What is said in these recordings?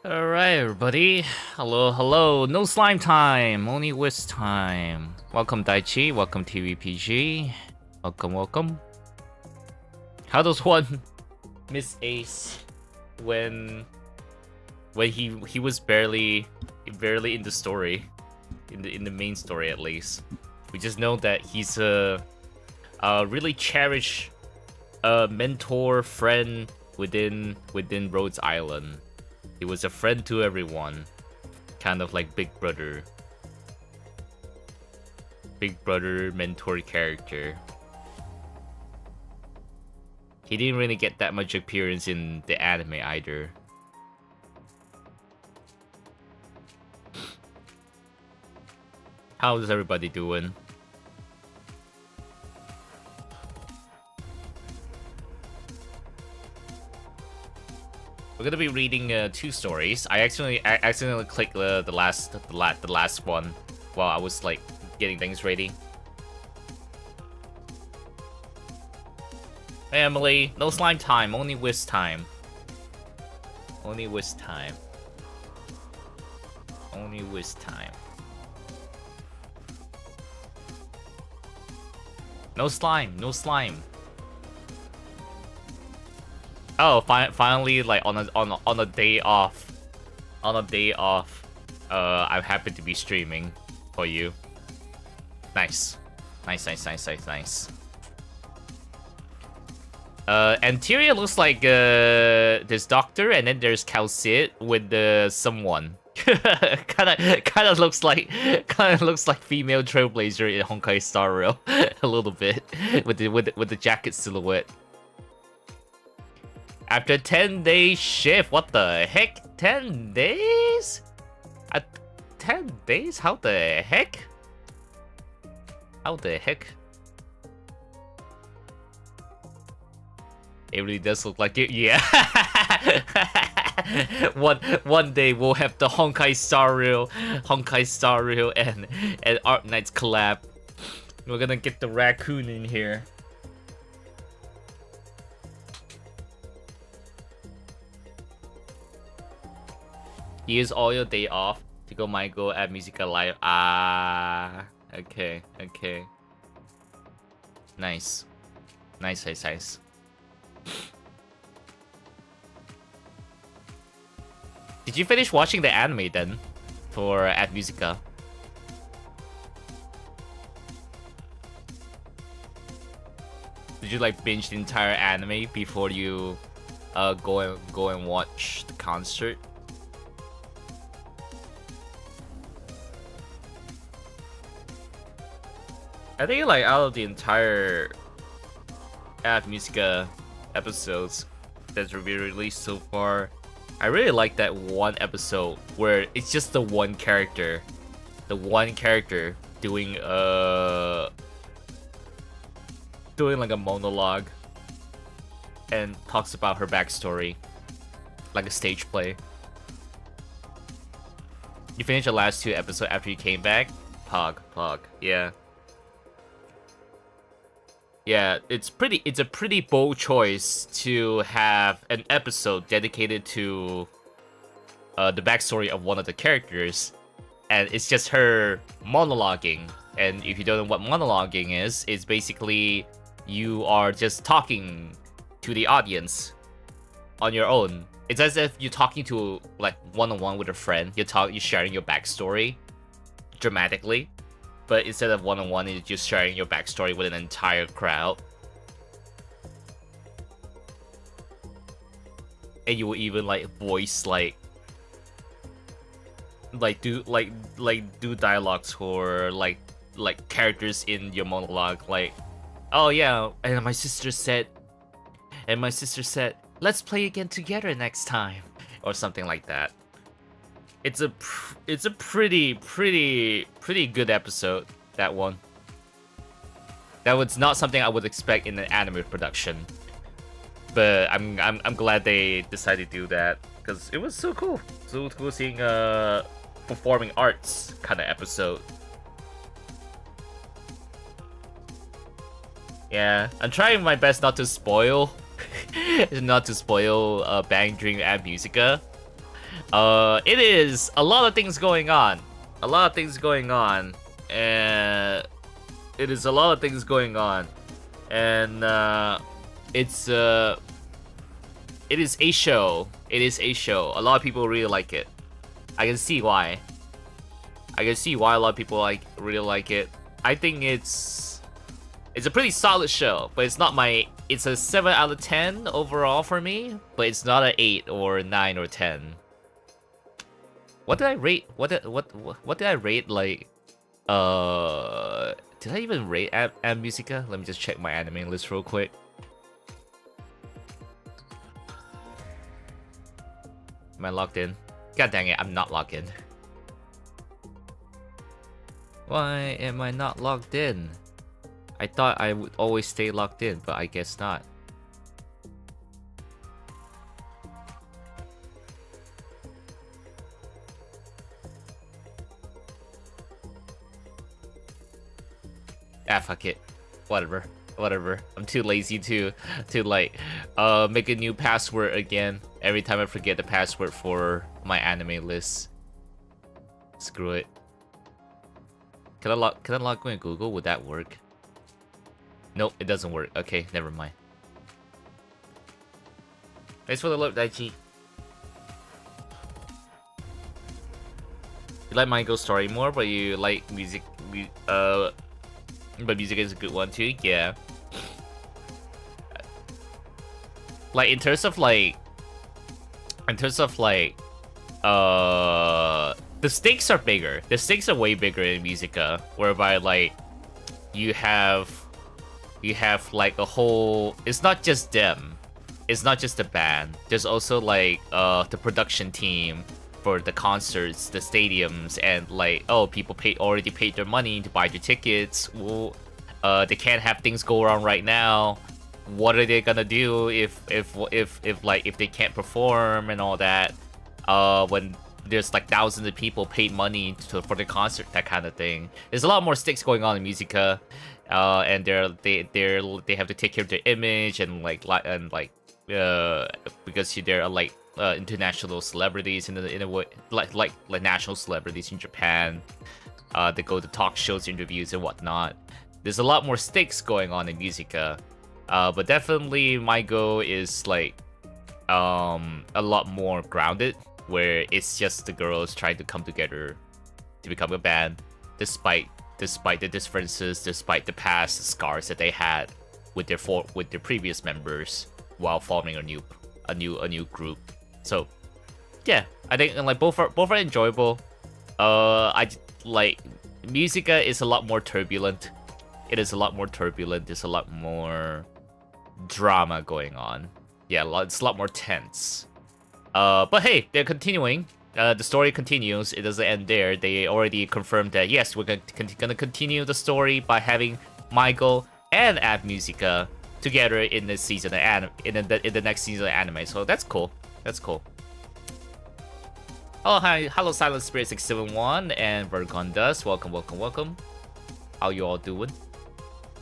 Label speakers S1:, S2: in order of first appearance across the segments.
S1: Alright, everybody. Hello, hello. No slime time, only wisp time. Welcome, Daichi. Welcome, TVPG. Welcome, welcome. How does one miss Ace when he was barely in the story, in the main story at least? We just know that he's a really cherished mentor friend within Rhodes Island. He was a friend to everyone, kind of like Big Brother mentor character. He didn't really get that much appearance in the anime either. How is everybody doing? We're gonna be reading two stories. I accidentally clicked the last one while I was like getting things ready. Hey Emily, no slime time, only wisp time. Only wisp time. Only wisp time. No slime, no slime. Oh, finally, like on a day off, I'm happy to be streaming for you. Nice. Anterior looks like this doctor, and then there's Calcid with someone. kind of looks like female trailblazer in Honkai Star Rail a little bit with the jacket silhouette. After 10-day shift, what the heck? 10 days? 10 days? How the heck? How the heck? It really does look like it, yeah. one day we'll have the Honkai Star Rail and Arknights collab. We're gonna get the raccoon in here. Use all your day off to go Michael at Musica Live. Ah, okay. Nice. Did you finish watching the anime then for at Musica? Did you like binge the entire anime before you go and watch the concert? I think like out of the entire Ad Musica episodes that's been released so far, I really like that one episode where it's just the one character doing like a monologue and talks about her backstory, like a stage play. You finished the last two episodes after you came back? Pog, yeah. Yeah, it's a pretty bold choice to have an episode dedicated to the backstory of one of the characters, and it's just her monologuing And if you don't know what monologuing is, it's basically you are just talking to the audience on your own. It's as if you're talking to like one-on-one with a friend. You're sharing your backstory dramatically, but instead of one-on-one, you're just sharing your backstory with an entire crowd. And you will even like voice do dialogues for like characters in your monologue, like, oh yeah, and my sister said, let's play again together next time, or something like that. It's a pretty good episode, that one. That was not something I would expect in an anime production, but I'm glad they decided to do that, because it was so cool. So cool seeing a performing arts kind of episode. Yeah, I'm trying my best not to spoil Bang Dream and Musica. It is a lot of things going on. And it is a show. A lot of people really like it. I can see why a lot of people really like it. I think it's a pretty solid show, but it's a 7 out of 10 overall for me, but it's not an 8 or 9 or 10. What did I rate? What did I rate? Like, did I even rate Am Musica? Let me just check my anime list real quick. Am I logged in? God dang it, I'm not logged in. Why am I not logged in? I thought I would always stay logged in, but I guess not. Ah, fuck it. Whatever. I'm too lazy to like make a new password again every time I forget the password for my anime list. Screw it. Can I log in Google? Would that work? Nope, it doesn't work. Okay, never mind. Thanks for the look, Daichi. You like Michael's story more, but you like music. But music is a good one too. Yeah. Like in terms of like, the stakes are bigger. The stakes are way bigger in Musica, whereby like you have like a whole. It's not just them. It's not just the band. There's also like the production team for the concerts, the stadiums, and like, oh, people already paid their money to buy the tickets. Well, they can't have things go wrong right now. What are they gonna do if they can't perform and all that? When there's like thousands of people paid money for the concert, that kind of thing. There's a lot more stakes going on in Musica, and they have to take care of their image and because they're like international celebrities in a way, like national celebrities in Japan. They go to talk shows, interviews, and whatnot. There's a lot more stakes going on in Musica, but definitely my goal is like a lot more grounded, where it's just the girls trying to come together to become a band, despite the differences, despite the past scars that they had with their previous members while forming a new group. So yeah, I think like both are enjoyable. I like Musica is a lot more turbulent. It is a lot more turbulent. There's a lot more drama going on. Yeah, it's a lot more tense. But hey, they're continuing. The story continues. It doesn't end there. They already confirmed that yes, we're gonna continue the story by having Michael and Ab Musica together in this season of in the next season of anime. So that's cool. That's cool. Oh hi, hello Silent Spirit 671 and Vergondas. Welcome. How you all doing?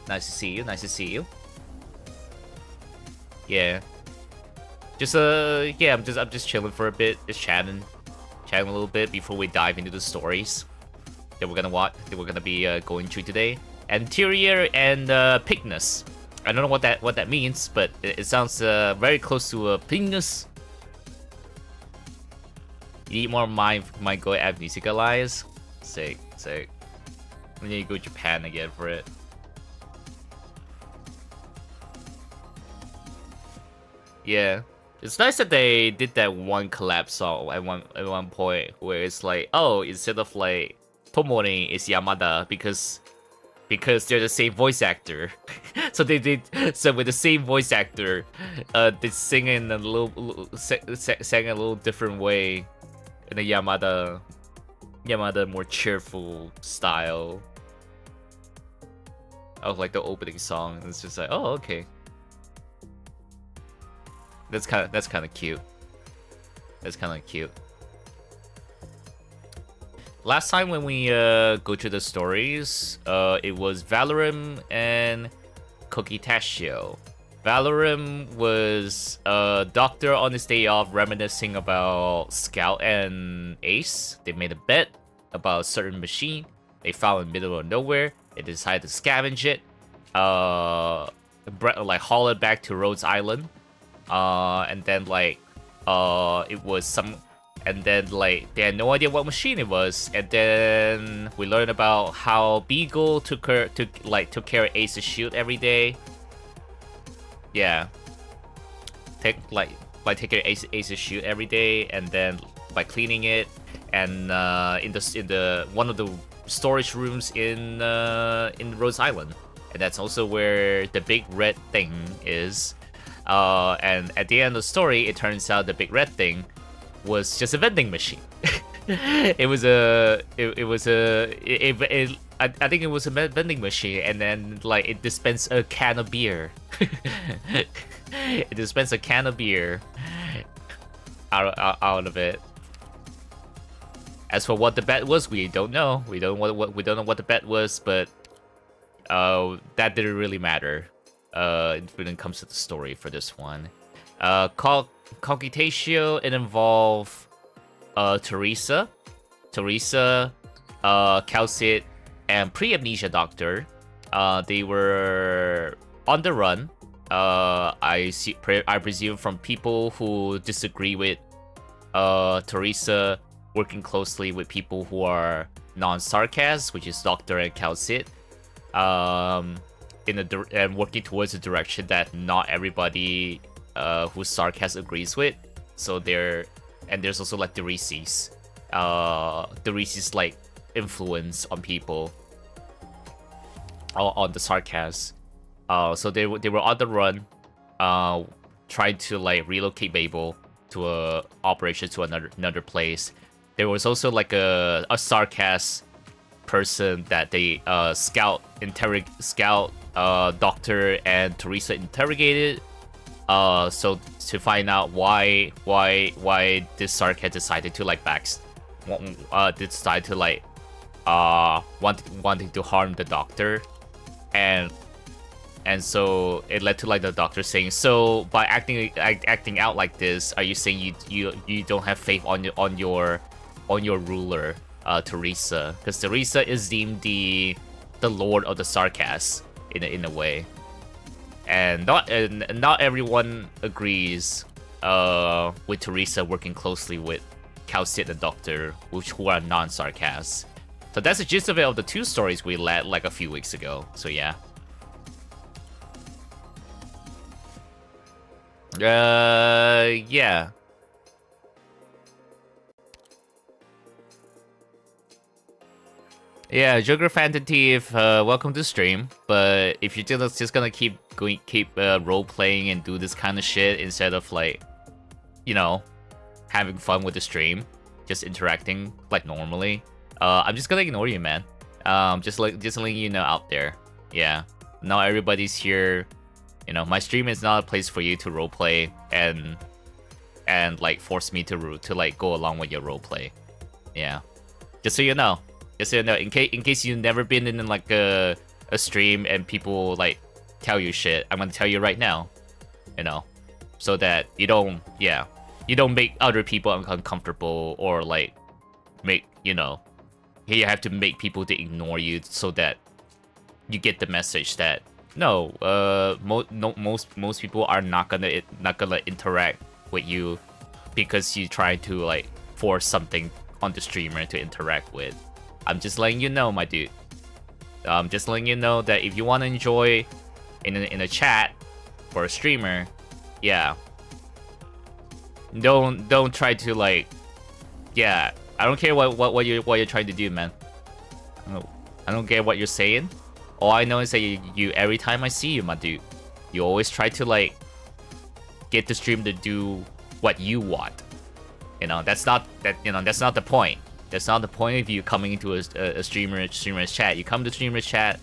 S1: Nice to see you. Yeah. Just yeah, I'm just chilling for a bit, just chatting a little bit before we dive into the stories. that we're gonna be going through today. Anterior and pignus. I don't know what that means, but it sounds very close to pignus. You need more might go at musicalize. Sick. We need to go to Japan again for it. Yeah. It's nice that they did that one collab song at one point where it's like, oh, instead of like Tomori, it's Yamada because they're the same voice actor. So with the same voice actor, they sing in a sang a little different way in a Yamada more cheerful style of like the opening song. It's just like, oh, okay. That's kind of cute. That's kind of cute. Last time when we go to the stories, it was Valorum and Kokitashio. Valorum was a doctor on his day off reminiscing about Scout and Ace. They made a bet about a certain machine they found in the middle of nowhere. They decided to scavenge it, like haul it back to Rhodes Island. And then like it was some, and then like they had no idea what machine it was, and then we learned about how Beagle took care of Ace's shield every day. Yeah, take care of Ace's shield every day, and then by cleaning it, and in the one of the storage rooms in Rhodes Island, and that's also where the big red thing is. And at the end of the story, it turns out the big red thing was just a vending machine. I think it was a vending machine, and then like it dispensed a can of beer. It dispensed a can of beer out of it. As for what the bet was, we don't know. We don't know what the bet was, but that didn't really matter. When it comes to the story for this one. Cogitatio, it involved Teresa, Calcit, and pre-amnesia doctor. They were on the run. I presume from people who disagree with Teresa working closely with people who are non-sarcas, which is Doctor and Calcit. And working towards a direction that not everybody who's sarcasm agrees with. So there's also like Derisi's like influence on people on the sarcasm. So they were on the run, trying to like relocate Babel to a operation to another place. There was also like a sarcasm person that they Scout, Doctor and Teresa interrogated, so to find out why this Sark had decided to like decide to like wanting to harm the Doctor, and so it led to like the Doctor saying, so by acting out like this, are you saying you don't have faith on your ruler, Teresa, because Teresa is deemed the lord of the sarcasm in a way, and not everyone agrees with Teresa working closely with Calcit and Doctor, who are non-sarcas. So that's the gist of it of the two stories we led like a few weeks ago. So yeah. Yeah. Yeah, Joker Fantative, welcome to stream. But if you're just gonna keep role playing and do this kind of shit instead of like, you know, having fun with the stream, just interacting like normally, I'm just gonna ignore you, man. Just letting you know out there. Yeah, not everybody's here. You know, my stream is not a place for you to role play and like force me to like go along with your role play. Yeah, just so you know. Just so you know, in case you've never been in like a stream and people like tell you shit, I'm gonna tell you right now, you know, so that you don't make other people uncomfortable or like make, you know, you have to make people to ignore you so that you get the message that no, most people are not gonna interact with you because you try to like force something on the streamer to interact with. I'm just letting you know, my dude. I'm just letting you know that if you want to enjoy in a chat for a streamer, yeah, don't try to like, yeah. I don't care what you're trying to do, man. I don't care what you're saying. All I know is that you every time I see you, my dude, you always try to like get the stream to do what you want. You know, that's not the point. That's not the point of you coming into a streamer's chat. You come to streamer's chat,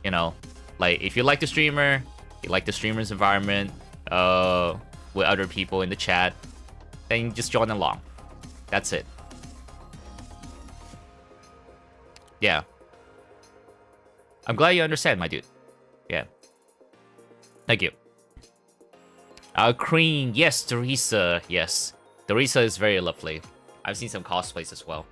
S1: you know, like if you like the streamer, you like the streamer's environment, with other people in the chat, then you just join along. That's it. Yeah. I'm glad you understand, my dude. Yeah. Thank you. Cream. Yes, Teresa. Yes. Teresa is very lovely. I've seen some cosplays as well.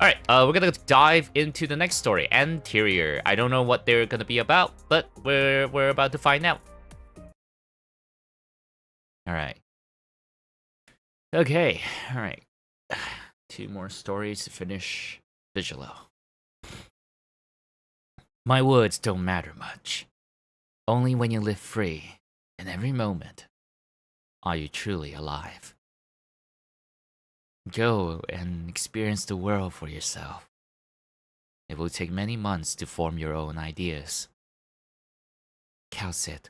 S1: Alright, we're gonna dive into the next story, Anterior. I don't know what they're gonna be about, but we're about to find out. Alright. Okay, alright. 2 more stories to finish Vigilo. My words don't matter much. Only when you live free, in every moment, are you truly alive. Go and experience the world for yourself. It will take many months to form your own ideas. Calcit.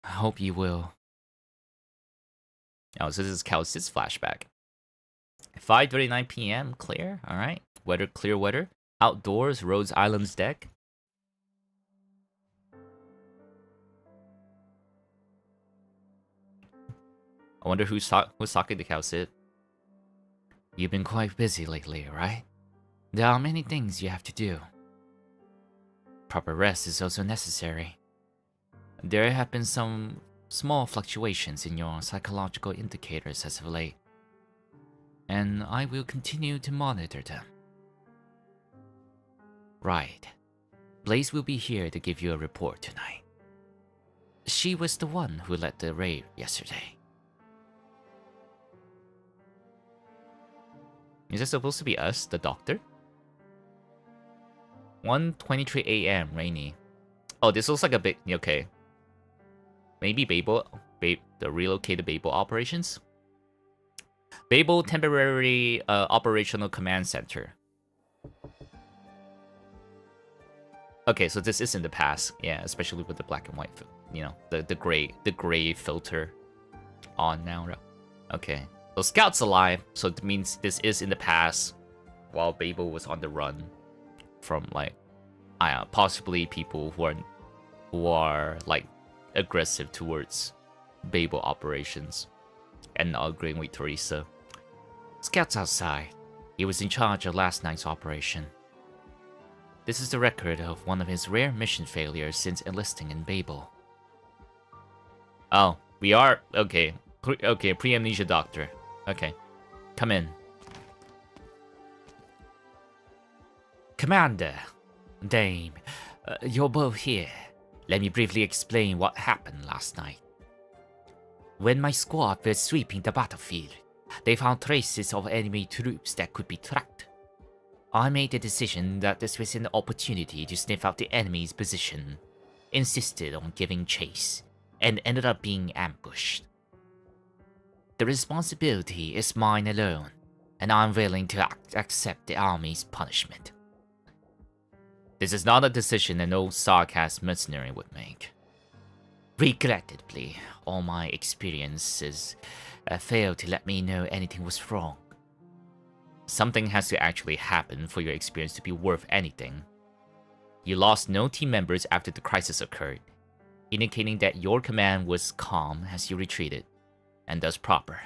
S1: I hope you will. Oh, so this is Calcit's flashback. 5:39 p.m. Clear. All right. Weather, clear weather. Outdoors, Rhodes Island's deck. I wonder who's talking to Calcit. You've been quite busy lately, right? There are many things you have to do. Proper rest is also necessary. There have been some small fluctuations in your psychological indicators as of late, and I will continue to monitor them. Right. Blaze will be here to give you a report tonight. She was the one who led the raid yesterday. Is this supposed to be us, the doctor? 1:23 a.m. rainy. Oh, this looks like a big... Okay. Maybe Babel... the relocated Babel operations? Babel Temporary Operational Command Center. Okay, so this is in the past. Yeah, especially with the black and white... You know, the gray filter on now. Okay. So Scout's alive, so it means this is in the past, while Babel was on the run from like, possibly people who are like aggressive towards Babel operations, and not agreeing with Teresa. Scout's outside. He was in charge of last night's operation. This is the record of one of his rare mission failures since enlisting in Babel. Oh, we are okay. Okay, pre-amnesia doctor. Okay, come in. Commander, Dame, you're both here. Let me briefly explain what happened last night. When my squad was sweeping the battlefield, they found traces of enemy troops that could be tracked. I made the decision that this was an opportunity to sniff out the enemy's position, insisted on giving chase, and ended up being ambushed. The responsibility is mine alone, and I'm willing to accept the army's punishment. This is not a decision an old sarcastic mercenary would make. Regrettably, all my experiences failed to let me know anything was wrong. Something has to actually happen for your experience to be worth anything. You lost no team members after the crisis occurred, indicating that your command was calm as you retreated, and thus proper.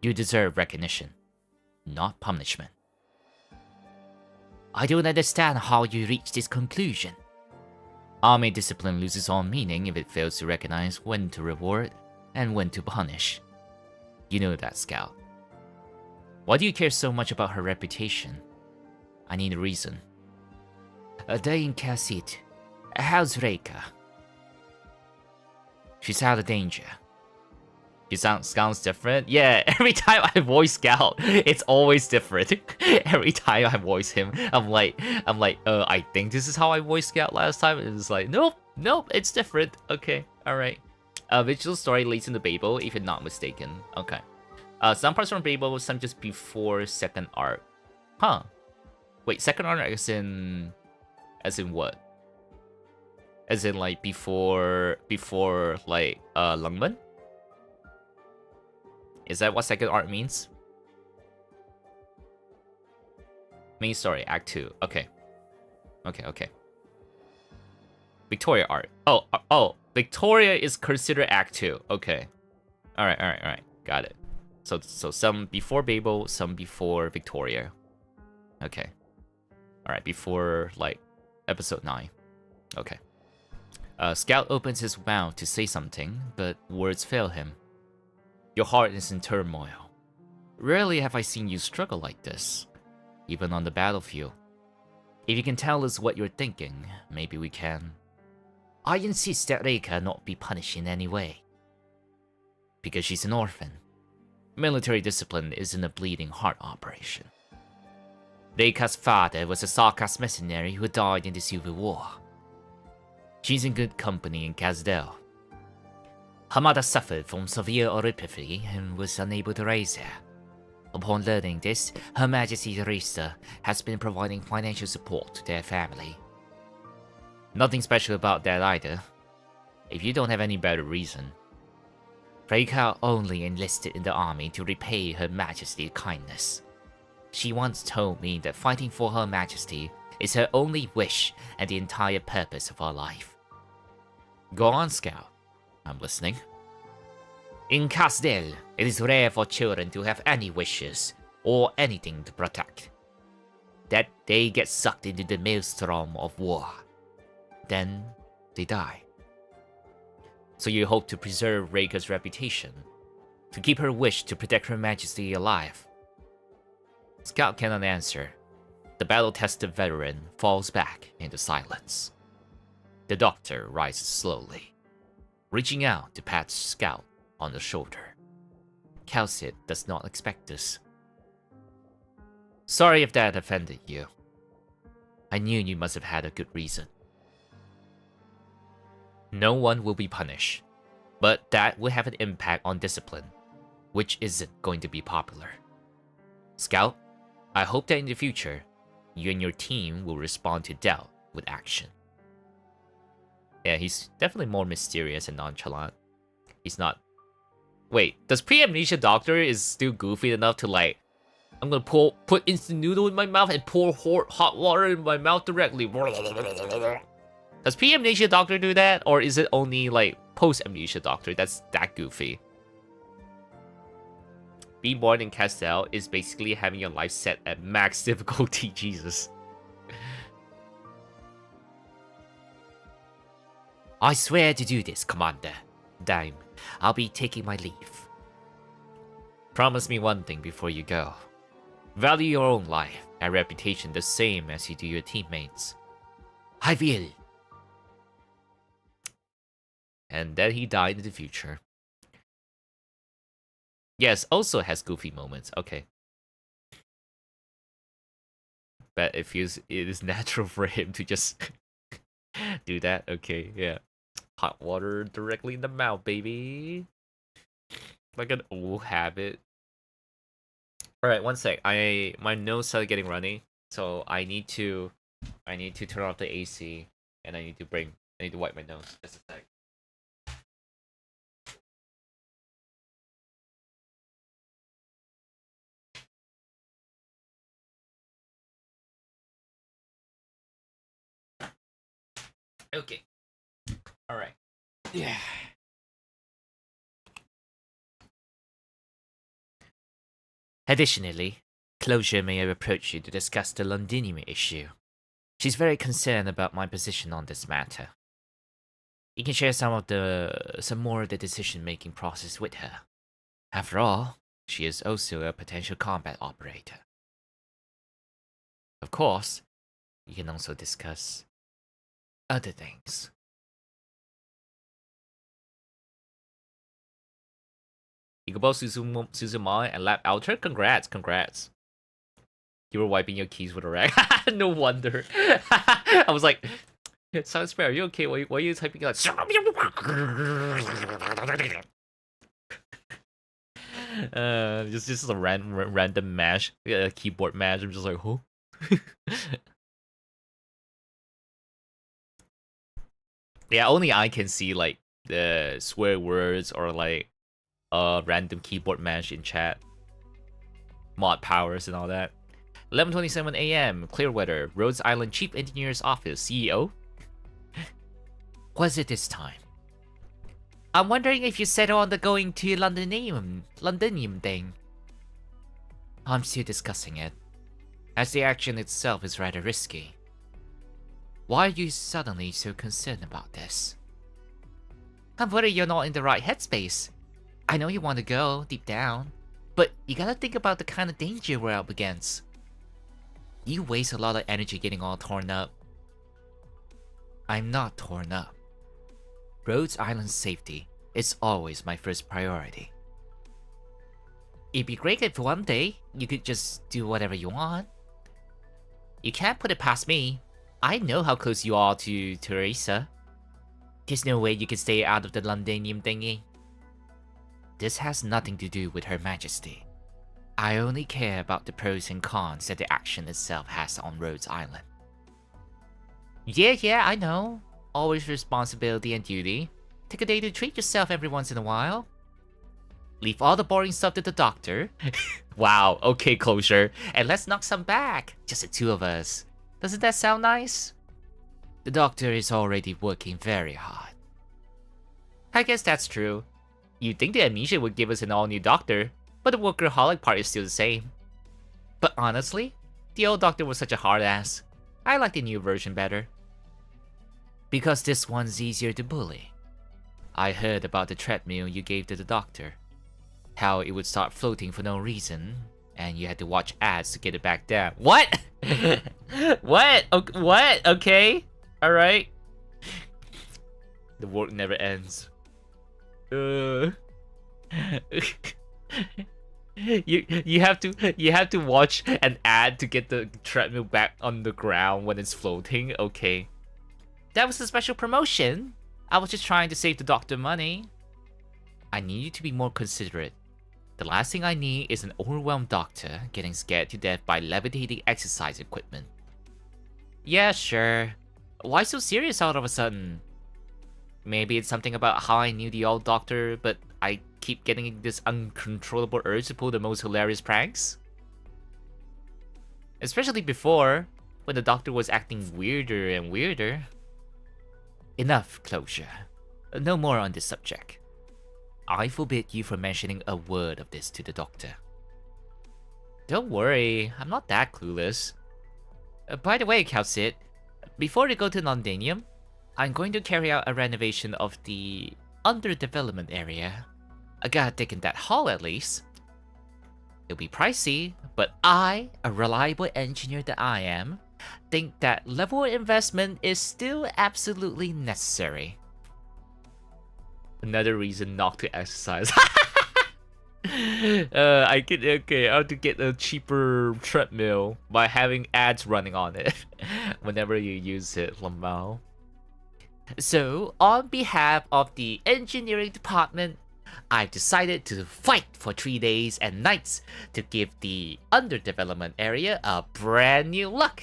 S1: You deserve recognition, not punishment. I don't understand how you reached this conclusion. Army discipline loses all meaning if it fails to recognize when to reward and when to punish. You know that, Scout. Why do you care so much about her reputation? I need a reason. A day in Kassit. How's Reika? She's out of danger. She sounds different? Yeah, every time I voice Scout, it's always different. Every time I voice him, I'm like, I think this is how I voiced Scout last time. And it's like, nope, it's different. Okay, alright. Vigilo story leads into Babel, if I'm not mistaken. Okay. Some parts from Babel, some just before second arc. Huh. Wait, second arc as in what? As in like before like Lungman? Is that what second arc means? Main story, Act 2. Okay. Victoria arc. Oh, Victoria is considered Act 2. Okay. Alright. Got it. So some before Babel, some before Victoria. Okay. Alright, before like episode 9. Okay. Scout opens his mouth to say something, but words fail him. Your heart is in turmoil. Rarely have I seen you struggle like this, even on the battlefield. If you can tell us what you're thinking, maybe we can. I insist that Reika not be punished in any way. Because she's an orphan. Military discipline isn't a bleeding heart operation. Reika's father was a Sarkas mercenary who died in the Civil War. She's in good company in Kazdel. Her mother suffered from severe oropathy and was unable to raise her. Upon learning this, Her Majesty Teresa has been providing financial support to their family. Nothing special about that either, if you don't have any better reason. Reika only enlisted in the army to repay Her Majesty's kindness. She once told me that fighting for Her Majesty is her only wish and the entire purpose of her life. Go on, Scout. I'm listening. In Kasdel, it is rare for children to have any wishes or anything to protect. That they get sucked into the maelstrom of war. Then they die. So you hope to preserve Reika's reputation, to keep her wish to protect Her Majesty alive. Scout cannot answer. The battle-tested veteran falls back into silence. The doctor rises slowly, reaching out to pat Scout on the shoulder. Kassit does not expect this. Sorry if that offended you. I knew you must have had a good reason. No one will be punished, but that will have an impact on discipline, which isn't going to be popular. Scout, I hope that in the future, you and your team will respond to doubt with action. Yeah, he's definitely more mysterious and nonchalant. He's not... Wait, does Pre-Amnesia Doctor is still goofy enough to like... I'm gonna put instant noodle in my mouth and pour hot water in my mouth directly. Does Pre-Amnesia Doctor do that? Or is it only like Post-Amnesia Doctor that's that goofy? Being born in Castell is basically having your life set at max difficulty, Jesus. I swear to do this, Commander. Dime, I'll be taking my leave. Promise me one thing before you go. Value your own life and reputation the same as you do your teammates. I will. And then he died in the future. Yes, also has goofy moments. Okay. But it is natural for him to just do that. Okay, yeah. Hot water directly in the mouth, baby. Like an old habit. Alright, one sec. My nose started getting runny, so I need to turn off the AC and I need to wipe my nose. Just a sec. Okay. Alright. Yeah. Additionally, Closure may have approached you to discuss the Londinium issue. She's very concerned about my position on this matter. You can share some more of the decision-making process with her. After all, She is also a potential combat operator. Of course, you can also discuss other things. You can both Suzumon and Lap Outer. Congrats. You were wiping your keys with a rag. No wonder. I was like, Silent Spare, are you okay? Why are you typing like? Just a random mash, keyboard mash. I'm just like, who? Yeah, only I can see like the swear words or like random keyboard mash in chat. Mod powers and all that. 11:27 a.m. Clearweather, Rhodes Island Chief Engineer's Office, CEO. Was it this time? I'm wondering if you settled on the going to Londonium thing. I'm still discussing it, as the action itself is rather risky. Why are you suddenly so concerned about this? I'm worried you're not in the right headspace. I know you want to go, deep down, but you gotta think about the kind of danger we're up against. You waste a lot of energy getting all torn up. I'm not torn up. Rhodes Island's safety is always my first priority. It'd be great if one day you could just do whatever you want. You can't put it past me. I know how close you are to Teresa. There's no way you can stay out of the Londonium thingy. This has nothing to do with Her Majesty. I only care about the pros and cons that the action itself has on Rhodes Island. Yeah, I know. Always responsibility and duty. Take a day to treat yourself every once in a while. Leave all the boring stuff to the doctor. Wow, okay, closure. And let's knock some back. Just the two of us. Doesn't that sound nice? The doctor is already working very hard. I guess that's true. You'd think the Amnesia would give us an all-new doctor, but the workaholic part is still the same. But honestly, the old doctor was such a hard ass. I like the new version better. Because this one's easier to bully. I heard about the treadmill you gave to the doctor. How it would start floating for no reason, and you had to watch ads to get it back down. What? What? What? Okay. Alright. The work never ends. You have to watch an ad to get the treadmill back on the ground when it's floating. Okay. That was a special promotion. I was just trying to save the doctor money. I need you to be more considerate. The last thing I need is an overwhelmed doctor getting scared to death by levitating exercise equipment. Yeah, sure. Why so serious all of a sudden? Maybe it's something about how I knew the old doctor, but I keep getting this uncontrollable urge to pull the most hilarious pranks. Especially before, when the doctor was acting weirder and weirder. Enough, Closure. No more on this subject. I forbid you from mentioning a word of this to the doctor. Don't worry, I'm not that clueless. By the way, Calcit, before we go to Londonium, I'm going to carry out a renovation of the underdevelopment area. I gotta dig in that hall at least. It'll be pricey, but I, a reliable engineer that I am, think that level of investment is still absolutely necessary. Another reason not to exercise. I have to get a cheaper treadmill by having ads running on it whenever you use it, Lamau. So, on behalf of the engineering department, I've decided to fight for 3 days and nights to give the underdevelopment area a brand new look.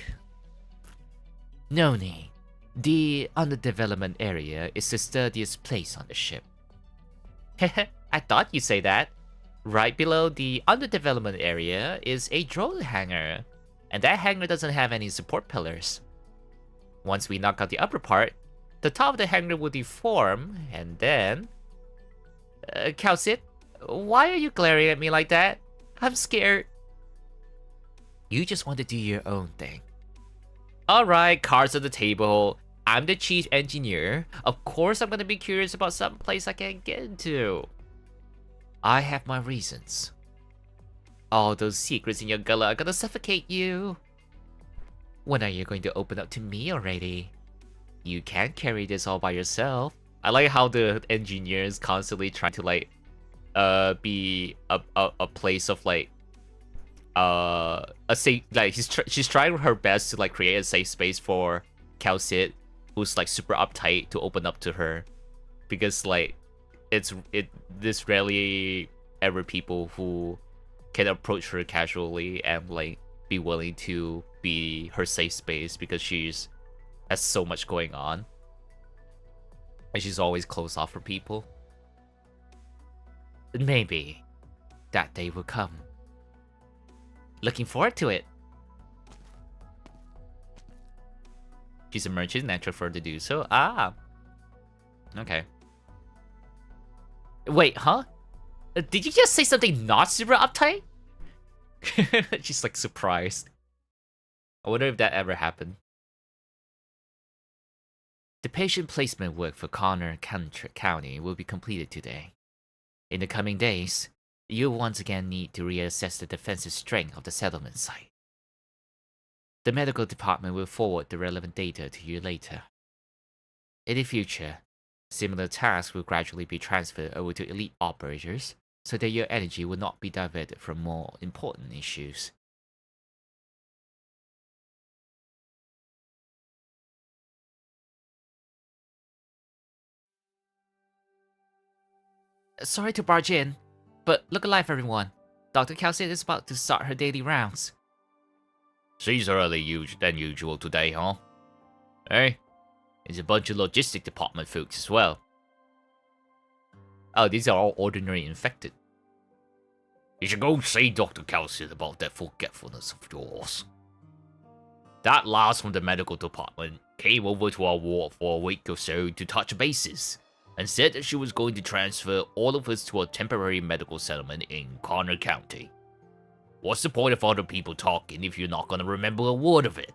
S1: Noni, the underdevelopment area is the sturdiest place on the ship. I thought you'd say that. Right below the underdevelopment area is a drone hangar, and that hangar doesn't have any support pillars. Once we knock out the upper part, the top of the hangar will deform, and then... Calcit, why are you glaring at me like that? I'm scared. You just want to do your own thing. Alright, cards on the table. I'm the chief engineer. Of course I'm gonna be curious about some place I can't get into. I have my reasons. All those secrets in your gullet are gonna suffocate you. When are you going to open up to me already? You can't carry this all by yourself. I like how the engineers constantly trying to like be a place of like a safe, like she's trying her best to like create a safe space for Calcit, who's like super uptight, to open up to her, because like this rarely ever people who can approach her casually and like be willing to be her safe space, because she's has so much going on and she's always closed off for people. Maybe that day will come. Looking forward to it. She's a merchant, natural for her to do so. Ah. Okay. Wait, huh? Did you just say something not super uptight? She's like surprised. I wonder if that ever happened. The patient placement work for Connor County will be completed today. In the coming days, you'll once again need to reassess the defensive strength of the settlement site. The medical department will forward the relevant data to you later. In the future, similar tasks will gradually be transferred over to elite operators, so that your energy will not be diverted from more important issues. Sorry to barge in, but look alive, everyone. Dr. Calcit is about to start her daily rounds. She's earlier than usual today, huh? Hey, there's a bunch of logistic department folks as well. Oh, these are all ordinary infected. You should go see Dr. Calcit about that forgetfulness of yours. That lass from the medical department came over to our ward for a week or so to touch bases, and said that she was going to transfer all of us to a temporary medical settlement in Connor County. What's the point of other people talking if you're not gonna remember a word of it?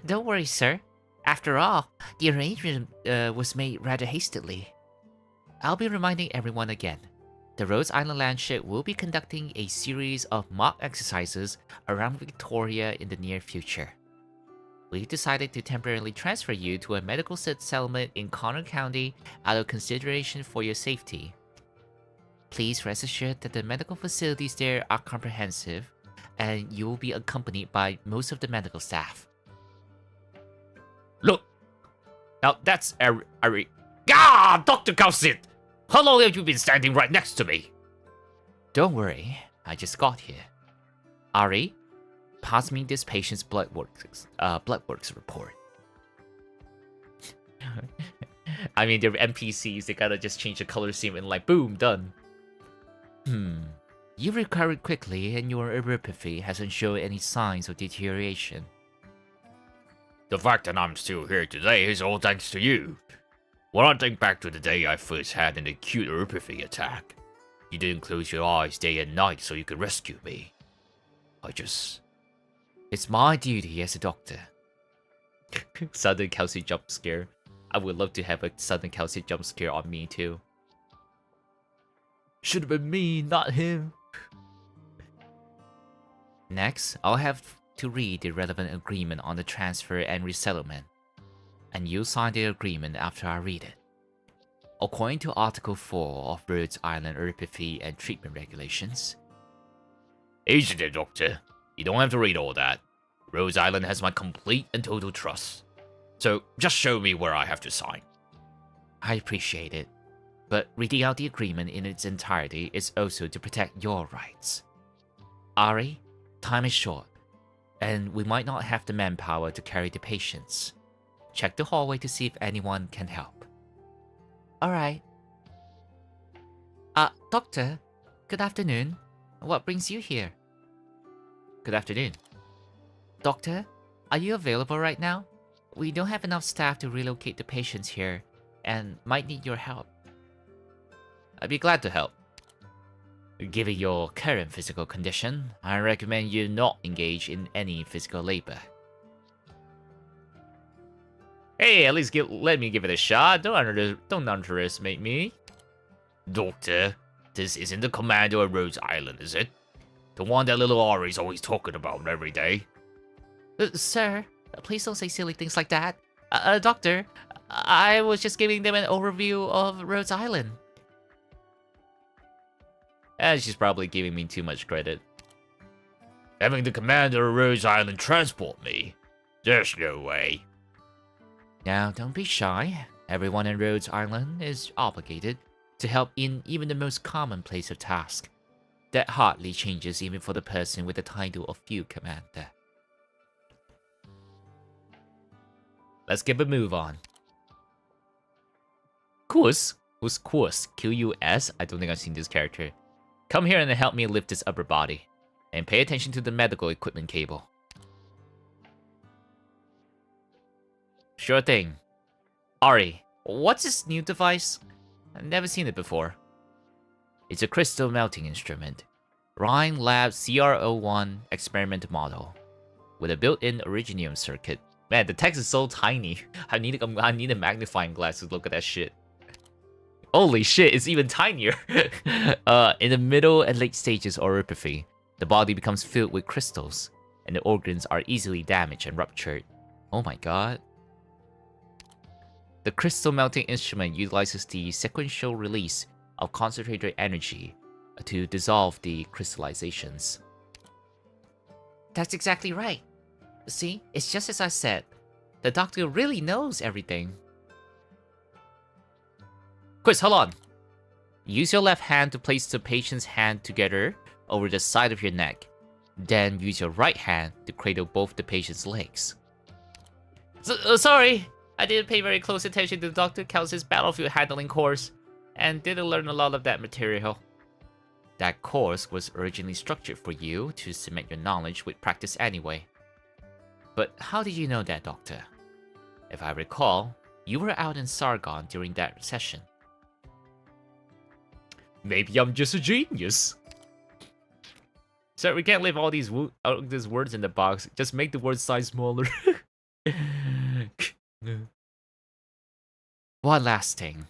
S1: Don't worry, sir. After all, the arrangement was made rather hastily. I'll be reminding everyone again. The Rhode Island Landship will be conducting a series of mock exercises around Victoria in the near future. We've decided to temporarily transfer you to a medical settlement in Connor County out of consideration for your safety. Please rest assured that the medical facilities there are comprehensive, and you will be accompanied by most of the medical staff. Look! Now that's Ari. Ah, Dr. Calcit! How long have you been standing right next to me? Don't worry, I just got here. Ari, pass me this patient's blood works report. I mean, they're NPCs, they gotta just change the color scheme and like, boom, done. You recovered quickly and your neuropathy hasn't shown any signs of deterioration. The fact that I'm still here today is all thanks to you. When I think back to the day I first had an acute neuropathy attack, you didn't close your eyes day and night so you could rescue me. It's my duty as a doctor. Sudden Calcit jump scare. I would love to have a sudden Calcit jump scare on me too. Should have been me, not him. Next, I'll have to read the relevant agreement on the transfer and resettlement, and you'll sign the agreement after I read it. According to Article 4 of Rhode Island Neuropathy and Treatment Regulations. Easy there, Doctor. You don't have to read all that. Rhode Island has my complete and total trust. So, just show me where I have to sign. I appreciate it, but reading out the agreement in its entirety is also to protect your rights. Ari, time is short, and we might not have the manpower to carry the patients. Check the hallway to see if anyone can help. Alright. Doctor, good afternoon. What brings you here? Good afternoon. Doctor, are you available right now? We don't have enough staff to relocate the patients here, and might need your help. I'd be glad to help. Given your current physical condition, I recommend you not engage in any physical labor. Hey, at least let me give it a shot. Don't underestimate me. Doctor, This isn't the commander of Rhodes Island, is it? The one that little Ari's always talking about every day.
S2: Sir, please don't say silly things like that. Doctor, I was just giving them an overview of Rhodes Island.
S1: She's probably giving me too much credit. Having the commander of Rhodes Island transport me? There's no way.
S2: Now, don't be shy. Everyone in Rhodes Island is obligated to help in even the most commonplace of tasks. That hardly changes even for the person with the title of Field Commander.
S1: Let's get a move on. Kus? Who's Kus? Q-U-S? I don't think I've seen this character. Come here and help me lift this upper body. And pay attention to the medical equipment cable. Sure thing. Ari, what's this new device? I've never seen it before. It's a crystal melting instrument. Rhine Lab CR01 experiment model. With a built-in iridium circuit. Man, the text is so tiny. I need a magnifying glass to look at that shit. Holy shit, it's even tinier. In the middle and late stages of oropathy, the body becomes filled with crystals, and the organs are easily damaged and ruptured. Oh my god. The crystal melting instrument utilizes the sequential release of concentrated energy to dissolve the crystallizations.
S2: That's exactly right. See, it's just as I said. The doctor really knows everything.
S1: Quiz, hold on. Use your left hand to place the patient's hand together over the side of your neck. Then use your right hand to cradle both the patient's legs.
S2: Sorry, I didn't pay very close attention to Dr. Kelsey's battlefield handling course, and didn't learn a lot of that material.
S1: That course was originally structured for you to cement your knowledge with practice anyway. But how did you know that, Doctor? If I recall, you were out in Sargon during that session. Maybe I'm just a genius. Sir, we can't leave all these words in the box. Just make the word size smaller.
S2: One last thing.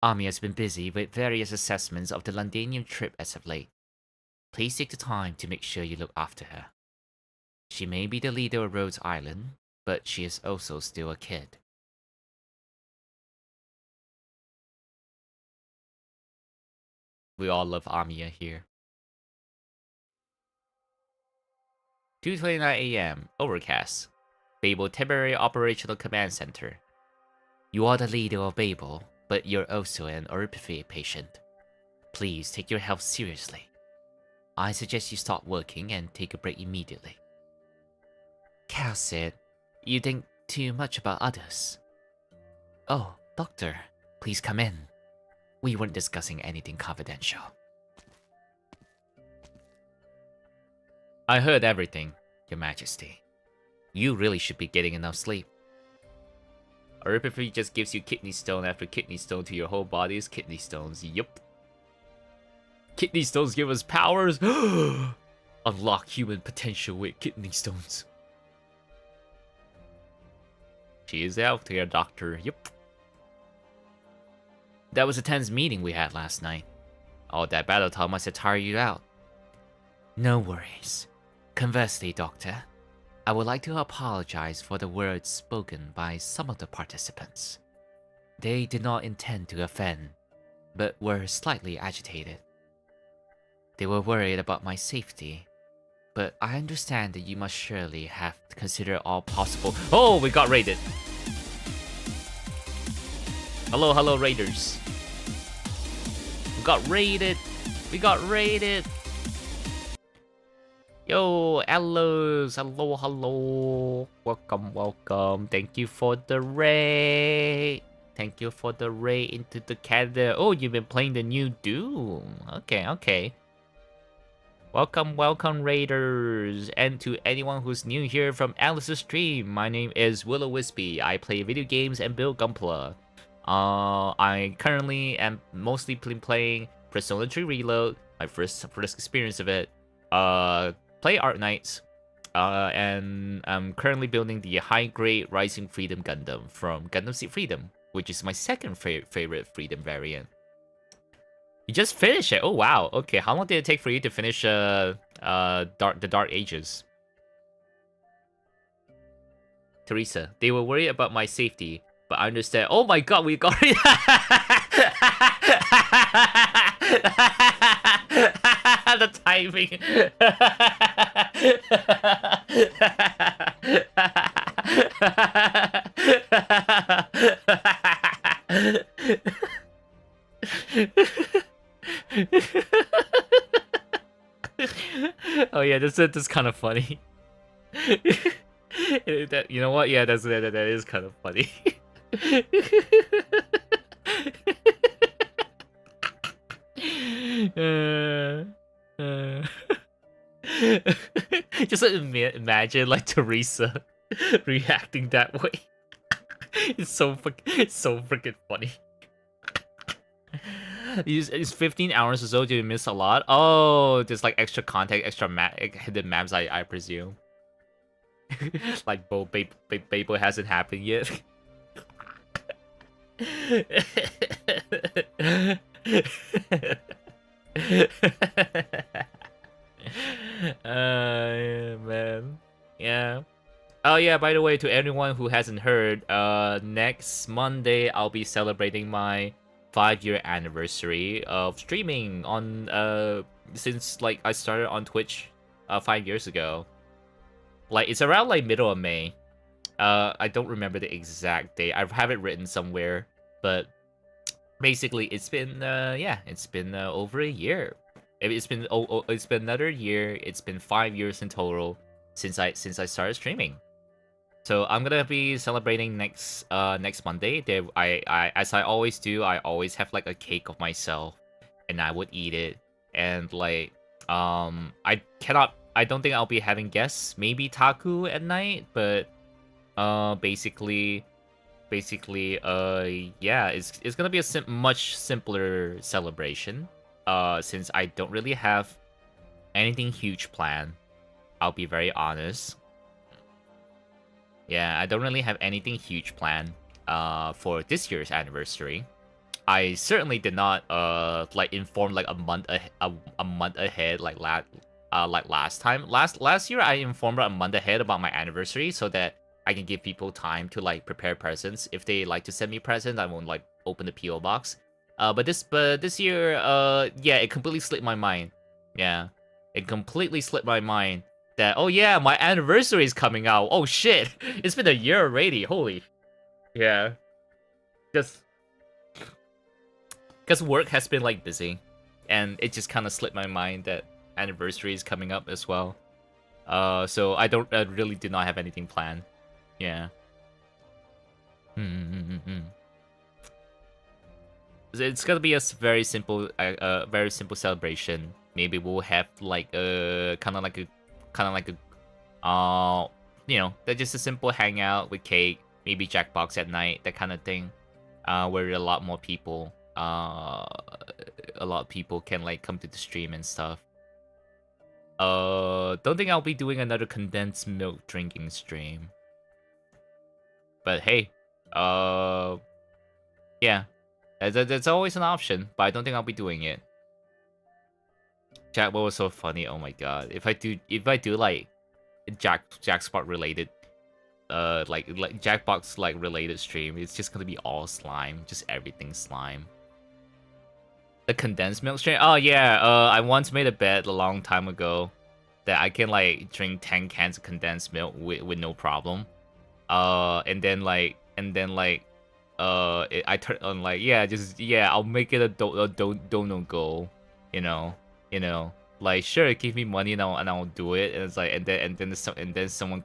S2: Ami has been busy with various assessments of the Londanium trip as of late. Please take the time to make sure you look after her. She may be the leader of Rhodes Island, but she is also still a kid.
S1: We all love Amia here. 2:29 AM, overcast. Babel Temporary Operational Command Center.
S2: You are the leader of Babel, but you're also an oropathy patient. Please take your health seriously. I suggest you stop working and take a break immediately. Cal said, you think too much about others. Oh, doctor, please come in. We weren't discussing anything confidential.
S1: I heard everything, Your Majesty. You really should be getting enough sleep. Oropathy just gives you kidney stone after kidney stone to your whole body is kidney stones. Yup. Kidney stones give us powers. Unlock human potential with kidney stones. She is out here, Doctor. Yup. That was a tense meeting we had last night. All that battle talk must have tired you out.
S2: No worries. Conversely, Doctor, I would like to apologize for the words spoken by some of the participants. They did not intend to offend, but were slightly agitated. They were worried about my safety, but I understand that you must surely have to consider all possible—
S1: Oh, we got raided! Hello, hello, raiders. We got raided! We got raided! Yo, hellos, hello, hello. Welcome, welcome. Thank you for the raid. Thank you for the raid into the Canada. Oh, you've been playing the new Doom. Okay, okay. Welcome, welcome, raiders. And to anyone who's new here from Alice's stream, my name is will-o-wispy. I play video games and build GUNPLA. I currently am mostly playing Persona 3 Reload, my first experience of it. Play Arknights, and I'm currently building the high-grade Rising Freedom Gundam from Gundam Seed Freedom, which is my second favorite Freedom variant. You just finished it. Oh wow. Okay, how long did it take for you to finish the Dark Ages? Teresa, they were worried about my safety, but I understand. Oh my god, we got it. The timing. Oh yeah, that's kind of funny. You know what? Yeah, that is kind of funny. Just imagine like Teresa reacting that way. It's so freaking funny. It's 15 hours or so. Did you miss a lot? Oh, there's like extra content, extra hidden maps. I presume. Like Babo hasn't happened yet. Yeah, man. Yeah. Oh yeah, by the way, to anyone who hasn't heard, next Monday I'll be celebrating my 5-year anniversary of streaming on since like I started on Twitch 5 years ago. Like it's around like middle of May. I don't remember the exact date. I have it written somewhere, but basically it's been it's been over a year. It's been another year. It's been 5 years in total since I started streaming. So I'm gonna be celebrating next Monday. There, I as I always do, I always have like a cake of myself, and I would eat it. And like I don't think I'll be having guests. Maybe Taku at night, but basically yeah, it's gonna be a much simpler celebration. Since I don't really have anything huge planned, I'll be very honest. Yeah, I don't really have anything huge planned for this year's anniversary. I certainly did not like inform like a month ahead like last time. Last year I informed a month ahead about my anniversary so that I can give people time to like prepare presents. If they like to send me presents, I won't like open the PO box. But this year yeah, it completely slipped my mind. Yeah. It completely slipped my mind that, oh yeah, my anniversary is coming out. Oh shit. It's been a year already. Holy. Yeah. Just because work has been like busy, and it just kind of slipped my mind that anniversary is coming up as well. So I really do not have anything planned. Yeah. It's gonna be a very simple celebration. Maybe we'll have like a kind of like a you know, that's just a simple hangout with cake, maybe Jackbox at night, that kind of thing. Where a lot more people can like come to the stream and stuff. Don't think I'll be doing another condensed milk drinking stream. But hey, yeah, that's always an option. But I don't think I'll be doing it. Jack, what was so funny? Oh my god! If I do like Jackspot related, like Jackbox like related stream, it's just gonna be all slime, just everything slime. The condensed milk stream? Oh yeah, I once made a bet a long time ago that I can like drink 10 cans of condensed milk with no problem. And then I turn on like, I'll make it a dono goal, you know, like sure, give me money and I'll do it. And it's like, and then some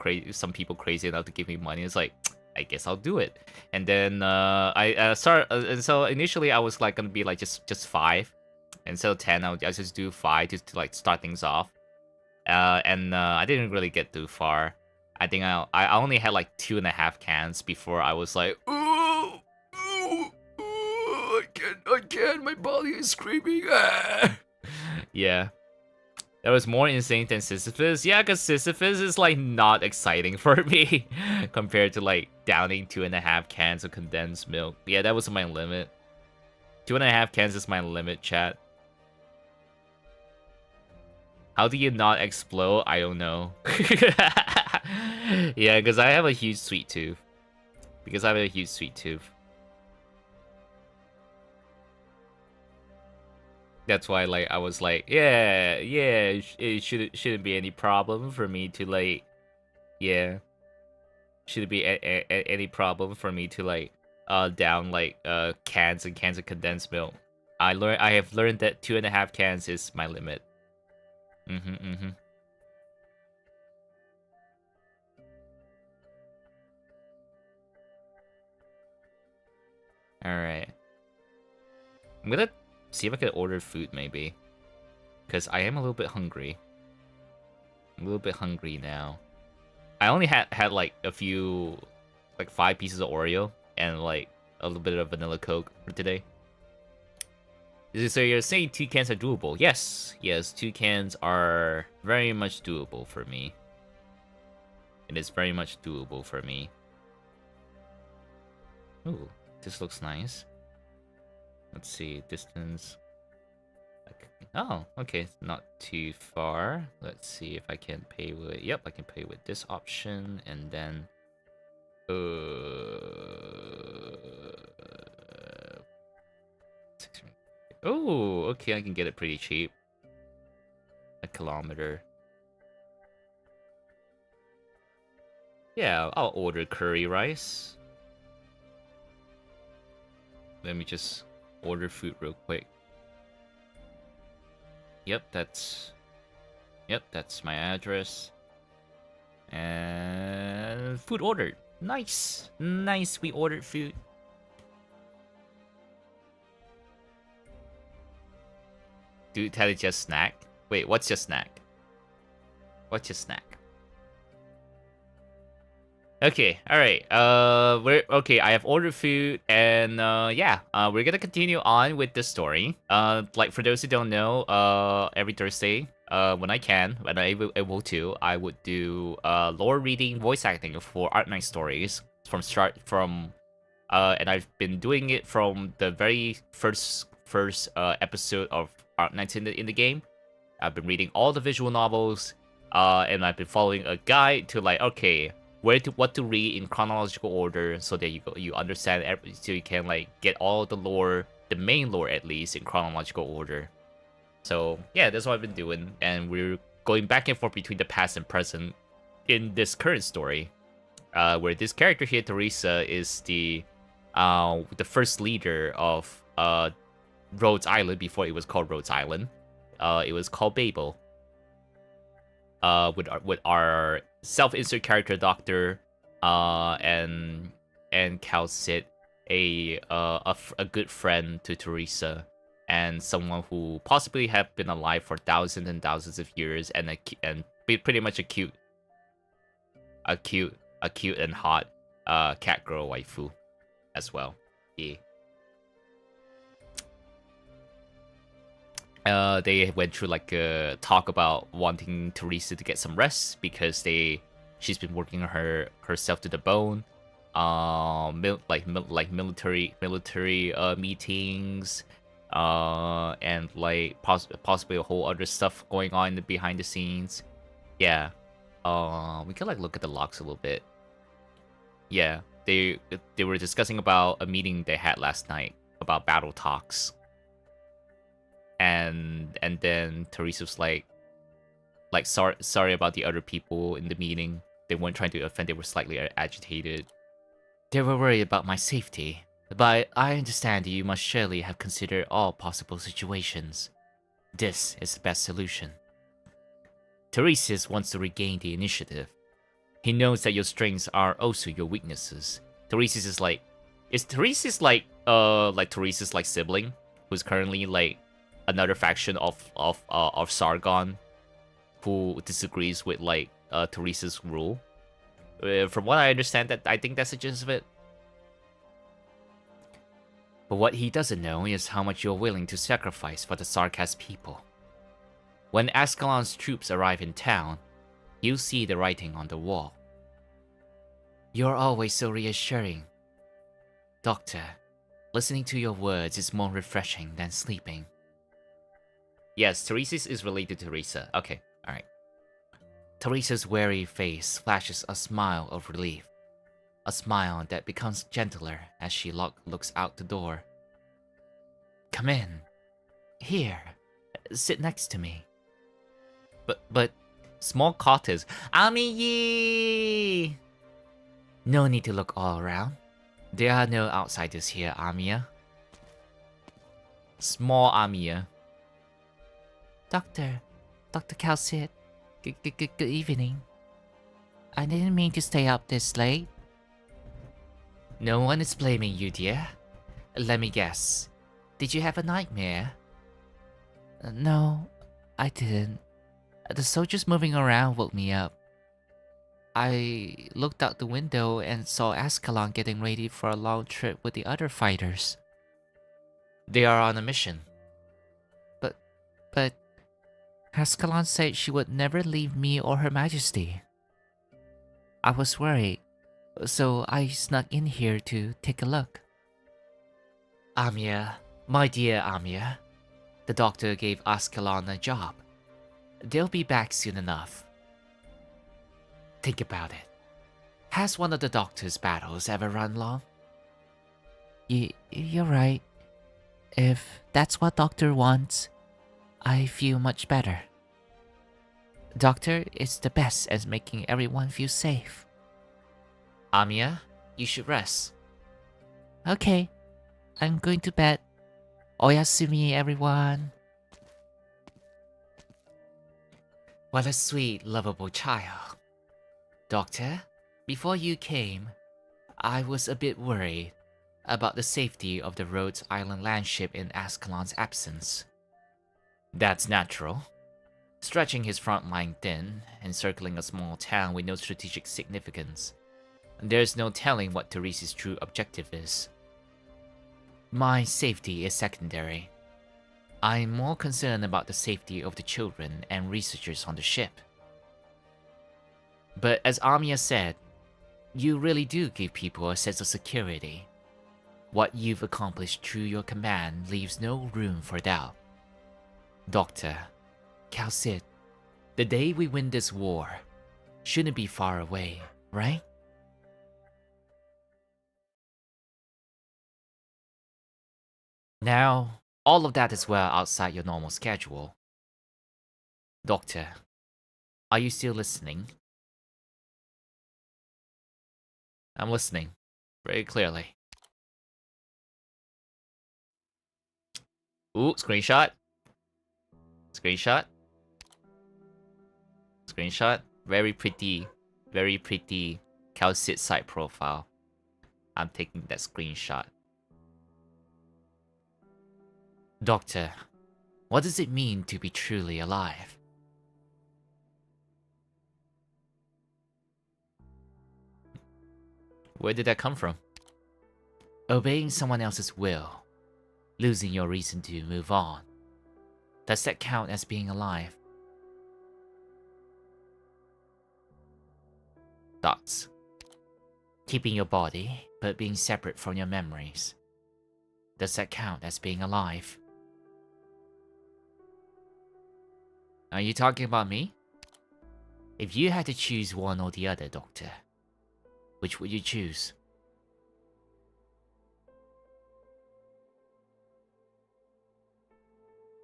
S1: people crazy enough to give me money. It's like, I guess I'll do it. And then and so initially I was like gonna be like just 5, and so 10 I just do 5 to like start things off. And I didn't really get too far. I think I only had like 2.5 cans before I was like, ooh, I can't, my body is screaming. Ah. Yeah. That was more insane than Sisyphus. Yeah, because Sisyphus is like not exciting for me compared to like downing 2.5 cans of condensed milk. Yeah, that was my limit. 2.5 cans is my limit, chat. How do you not explode? I don't know. Yeah, because I have a huge sweet tooth. That's why, like, I was like, yeah, it shouldn't be any problem for me to like, yeah, shouldn't be any problem for me to like, down like cans and cans of condensed milk. I have learned that 2.5 cans is my limit. Mm-hmm. All right, I'm gonna see if I can order food maybe, because I am a little bit hungry. I'm a little bit hungry now. I only had like a few, like 5 pieces of Oreo and like a little bit of vanilla Coke for today. So you're saying 2 cans are doable? Yes, 2 cans are very much doable for me. It is very much doable for me. Ooh, this looks nice. Let's see, distance. Oh, okay, not too far. Let's see if I can pay with. Yep, I can pay with this option, and then. Oh, okay, I can get it pretty cheap. A kilometer. Yeah, I'll order curry rice. Let me just order food real quick. Yep, that's my address. And food ordered. Nice, we ordered food. Dude, Teddy just snack? Wait, what's your snack? What's your snack? Okay, alright. We're okay, I have ordered food, and yeah, we're gonna continue on with the story. Like for those who don't know, every Thursday, when I'm able to, I would do lore reading, voice acting for Arknights stories and I've been doing it from the very first episode of Arknights in the game. I've been reading all the visual novels, and I've been following a guide to like, okay, what to read in chronological order, so that you understand so you can like get all the lore, the main lore at least, in chronological order. So yeah, that's what I've been doing, and we're going back and forth between the past and present in this current story, where this character here, Teresa, is the first leader of Rhodes Island before it was called Rhodes Island. It was called Babel. With our self-insert character Doctor, and Calcit, a good friend to Teresa, and someone who possibly have been alive for thousands and thousands of years, and pretty much a cute and hot cat girl waifu as well. Yeah. They went through like a talk about wanting Teresa to get some rest because she's been working herself to the bone. Military meetings, and like possibly a whole other stuff going on behind the scenes. Yeah. We can like look at the logs a little bit. Yeah, they were discussing about a meeting they had last night about battle talks. And then Teresa's like sorry about the other people in the meeting. They weren't trying to offend, they were slightly agitated. They were worried about my safety, but I understand you must surely have considered all possible situations. This is the best solution. Teresa's wants to regain the initiative. He knows that your strengths are also your weaknesses. Teresa's like Teresa's like Teresa's like sibling, who's currently like another faction of Sargon, who disagrees with like Teresa's rule. From what I understand, I think that's the gist of it. But what he doesn't know is how much you're willing to sacrifice for the Sarkas people. When Ascalon's troops arrive in town, you'll see the writing on the wall. You're always so reassuring. Doctor, listening to your words is more refreshing than sleeping.
S2: Yes, Teresa's is related to Teresa. Okay, alright. Teresa's weary face flashes a smile of relief. A smile that becomes gentler as she looks out the door. Come in. Here. Sit next to me. But, small cotters. Ami! No need to look all around. There are no outsiders here, Amia. Small Amia. Doctor Calcit. Good evening. I didn't mean to stay up this late. No one is blaming you, dear. Let me guess. Did you have a nightmare? No, I didn't. The soldiers moving around woke me up. I looked out the window and saw Ascalon getting ready for a long trip with the other fighters. They are on a mission. But Ascalon said she would never leave me or Her Majesty. I was worried, so I snuck in here to take a look. Amia, my dear Amia, the doctor gave Ascalon a job. They'll be back soon enough. Think about it. Has one of the doctor's battles ever run long? You're right. If that's what Doctor wants, I feel much better. Doctor is the best at making everyone feel safe. Amia, you should rest. Okay, I'm going to bed. Oyasumi, everyone. What a sweet, lovable child. Doctor, before you came, I was a bit worried about the safety of the Rhodes Island landship in Ascalon's absence. That's natural. Stretching his front line thin, encircling a small town with no strategic significance, there's no telling what Teresa's true objective is. My safety is secondary. I'm more concerned about the safety of the children and researchers on the ship. But as Amia said, you really do give people a sense of security. What you've accomplished through your command leaves no room for doubt. Doctor, Calcit, the day we win this war shouldn't be far away, right? Now, all of that is well outside your normal schedule. Doctor, are you still listening? I'm listening, very clearly. Ooh, screenshot. Screenshot. Screenshot. Very pretty Calcit side profile. I'm taking that screenshot. Doctor, what does it mean to be truly alive? Where did that come from? Obeying someone else's will, losing your reason to move on. Does that count as being alive? Thoughts. Keeping your body, but being separate from your memories. Does that count as being alive? Are you talking about me? If you had to choose one or the other, Doctor, which would you choose?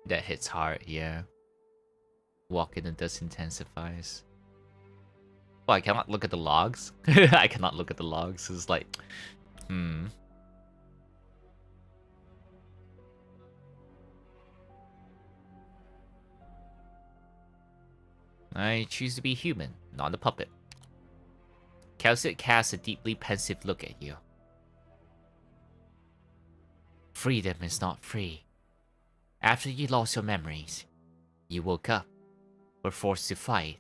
S2: That hits hard, yeah. Walk in the dust intensifies. Oh, I cannot look at the logs? I cannot look at the logs. It's like, I choose to be human, not a puppet. Calcit casts a deeply pensive look at you. Freedom is not free. After you lost your memories, you woke up, were forced to fight,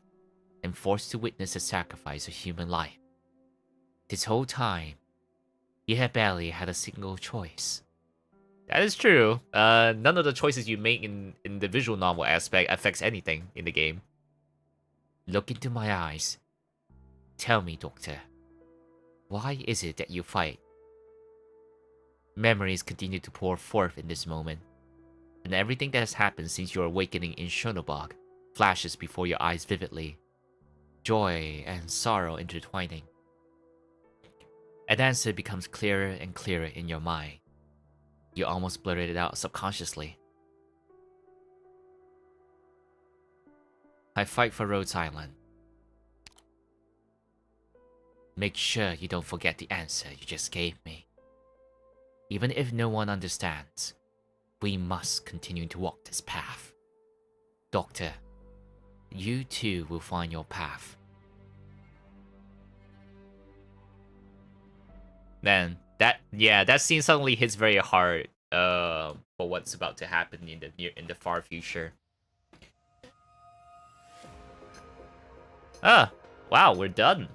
S2: and forced to witness the sacrifice of human life. This whole time, you have barely had a single choice. That is true. None of the choices you make in the visual novel aspect affects anything in the game. Look into my eyes. Tell me, Doctor, why is it that you fight? Memories continue to pour forth in this moment. and everything that has happened since your awakening in Schönobog flashes before your eyes vividly. Joy and sorrow intertwining. An answer becomes clearer and clearer in your mind. You almost blurted it out subconsciously. I fight for Rhodes Island. Make sure you don't forget the answer you just gave me. Even if no one understands, we must continue to walk this path. Doctor, you too will find your path.
S1: Man, that scene suddenly hits very hard for what's about to happen in the far future. Wow, we're done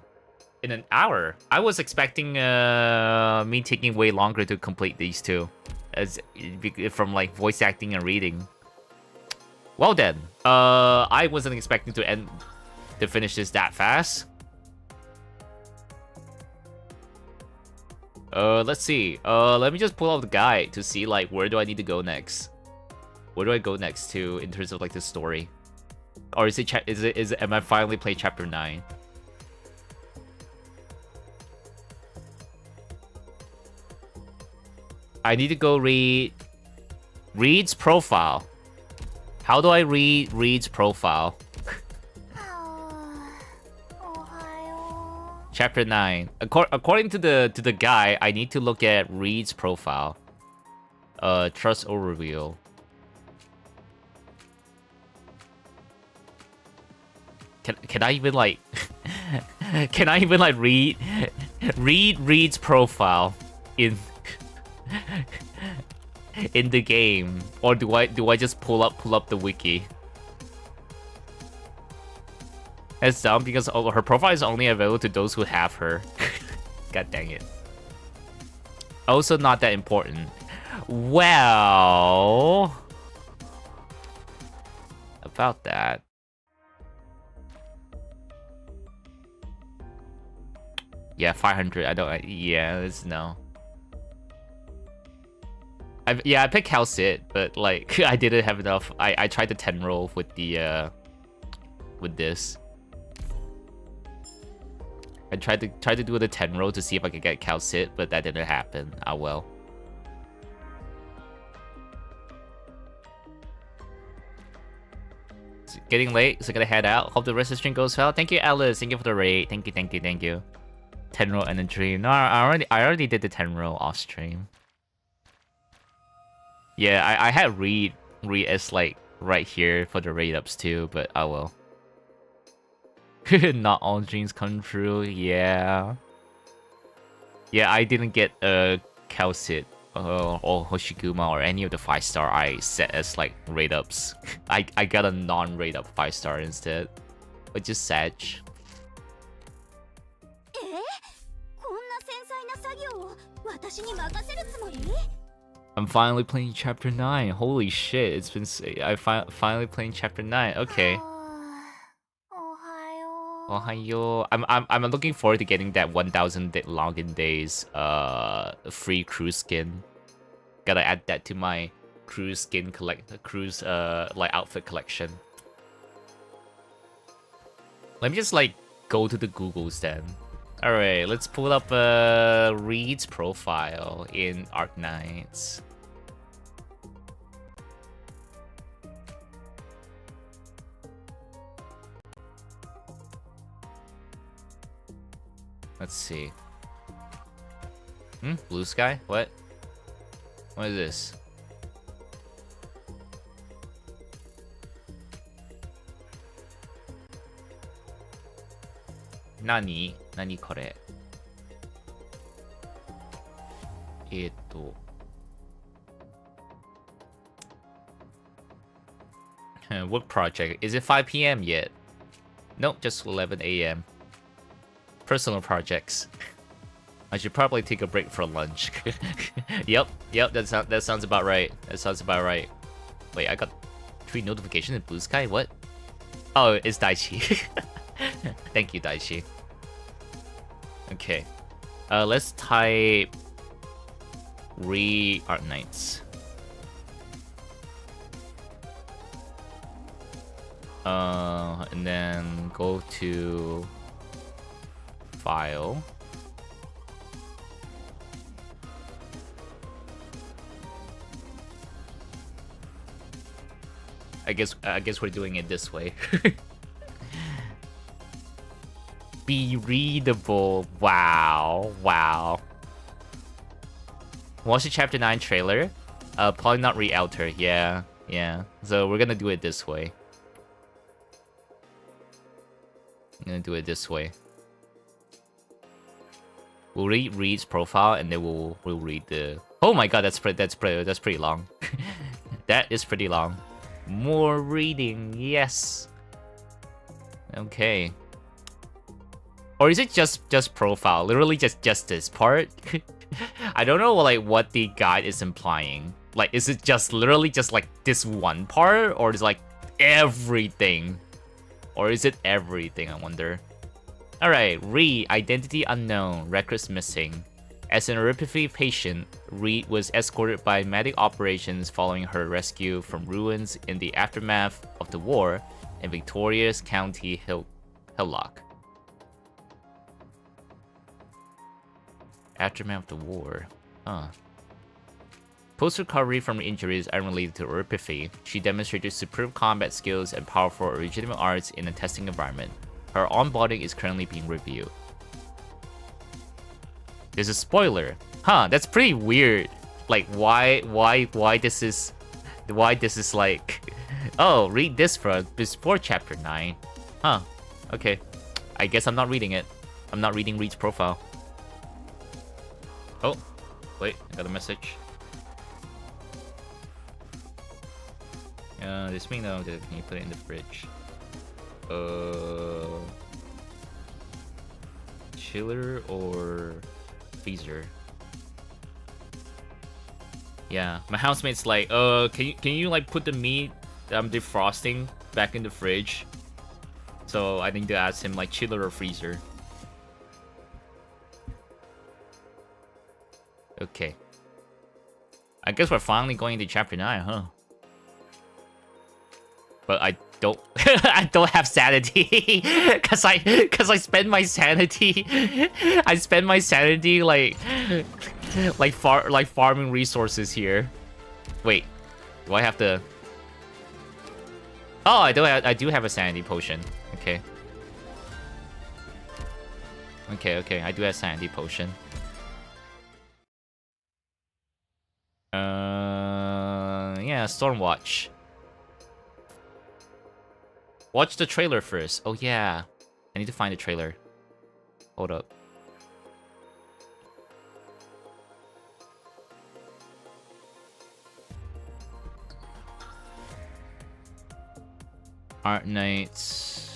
S1: in an hour. I was expecting me taking way longer to complete these two, as from like voice acting and reading. Well then, I wasn't expecting to finish this that fast. Let's see. Let me just pull out the guide to see like where do I need to go next. Where do I go next to in terms of like the story? Or is it am I finally playing chapter 9? I need to go read Reed's profile. How do I read Reed's profile? Chapter 9. According to the guy, I need to look at Reed's profile. Trust overview. Can I even like can I even like read Reed's profile in in the game, or do I just pull up the wiki? That's dumb because her profile is only available to those who have her. God dang it. Also not that important. Well, about that. Yeah, 500. I don't. Yeah, it's no. I picked Calcit, but like I didn't have enough. I tried the 10 roll with the with this. I tried to do the 10 roll to see if I could get Calcit, but that didn't happen. Ah well. It's getting late, so I gotta head out. Hope the rest of the stream goes well. Thank you, Alice. Thank you for the raid. Thank you. 10 roll and a dream. No, I already did the 10 roll off stream. Yeah, I had read as like right here for the raid ups too, but I will. Not all dreams come true. Yeah, I didn't get a Calcit or Hoshiguma or any of the 5-star I set as like raid ups. I got a non-raid up 5-star instead, which is sad. I'm finally playing chapter 9. Holy shit, it's been finally playing chapter 9. Okay. Ohayo. I'm looking forward to getting that 1000 login days free cruise skin. Gotta add that to my cruise skin cruise like outfit collection. Let me just like go to the Googles then. Alright, let's pull up Reed's profile in Arknights. Let's see. Blue sky? What? What is this? Nani kore? What project? Is it 5 PM yet? Nope, just 11 AM. Personal projects. I should probably take a break for lunch. Yep, that sounds about right. Wait, I got 3 notifications in Blue Sky? What? Oh, it's Daichi. Thank you, Daichi. Okay. Let's type Arknights. And then go to file. I guess we're doing it this way. Be readable. Wow. Watch the chapter 9 trailer. Probably not re-alter. Yeah. So we're gonna do it this way. We'll read Reed's profile and then we'll read the. Oh my god, that's pretty long. That is pretty long. More reading, yes. Okay. Or is it just profile? Literally just this part? I don't know like what the guide is implying. Like, is it just literally just like this one part, or is it like everything? Or is it everything, I wonder? Alright, Reed, identity unknown, records missing. As an oripathy patient, Reed was escorted by medic operations following her rescue from ruins in the aftermath of the war in Victoria's County Hillock. Aftermath of the war. Huh. Post-recovery from injuries unrelated to oripathy, she demonstrated superb combat skills and powerful original arts in a testing environment. Her onboarding is currently being reviewed. There's a spoiler. Huh, that's pretty weird. Like, why this is like... Oh, read this before chapter 9. Huh, okay. I guess I'm not reading it. I'm not reading Reed's profile. Oh, wait, I got a message. This means now that can you put it in the fridge? Chiller or freezer? Yeah, my housemate's like, can you like put the meat that I'm defrosting back in the fridge? So I need to ask him like chiller or freezer. Okay. I guess we're finally going to chapter 9, huh? But I don't I don't have sanity cuz I spend my sanity like farming resources here. Wait. Do I have to? Oh, I do have a sanity potion. Okay. Okay, I do have sanity potion. Yeah, Stormwatch. Watch the trailer first. Oh yeah, I need to find the trailer. Hold up. Arknights.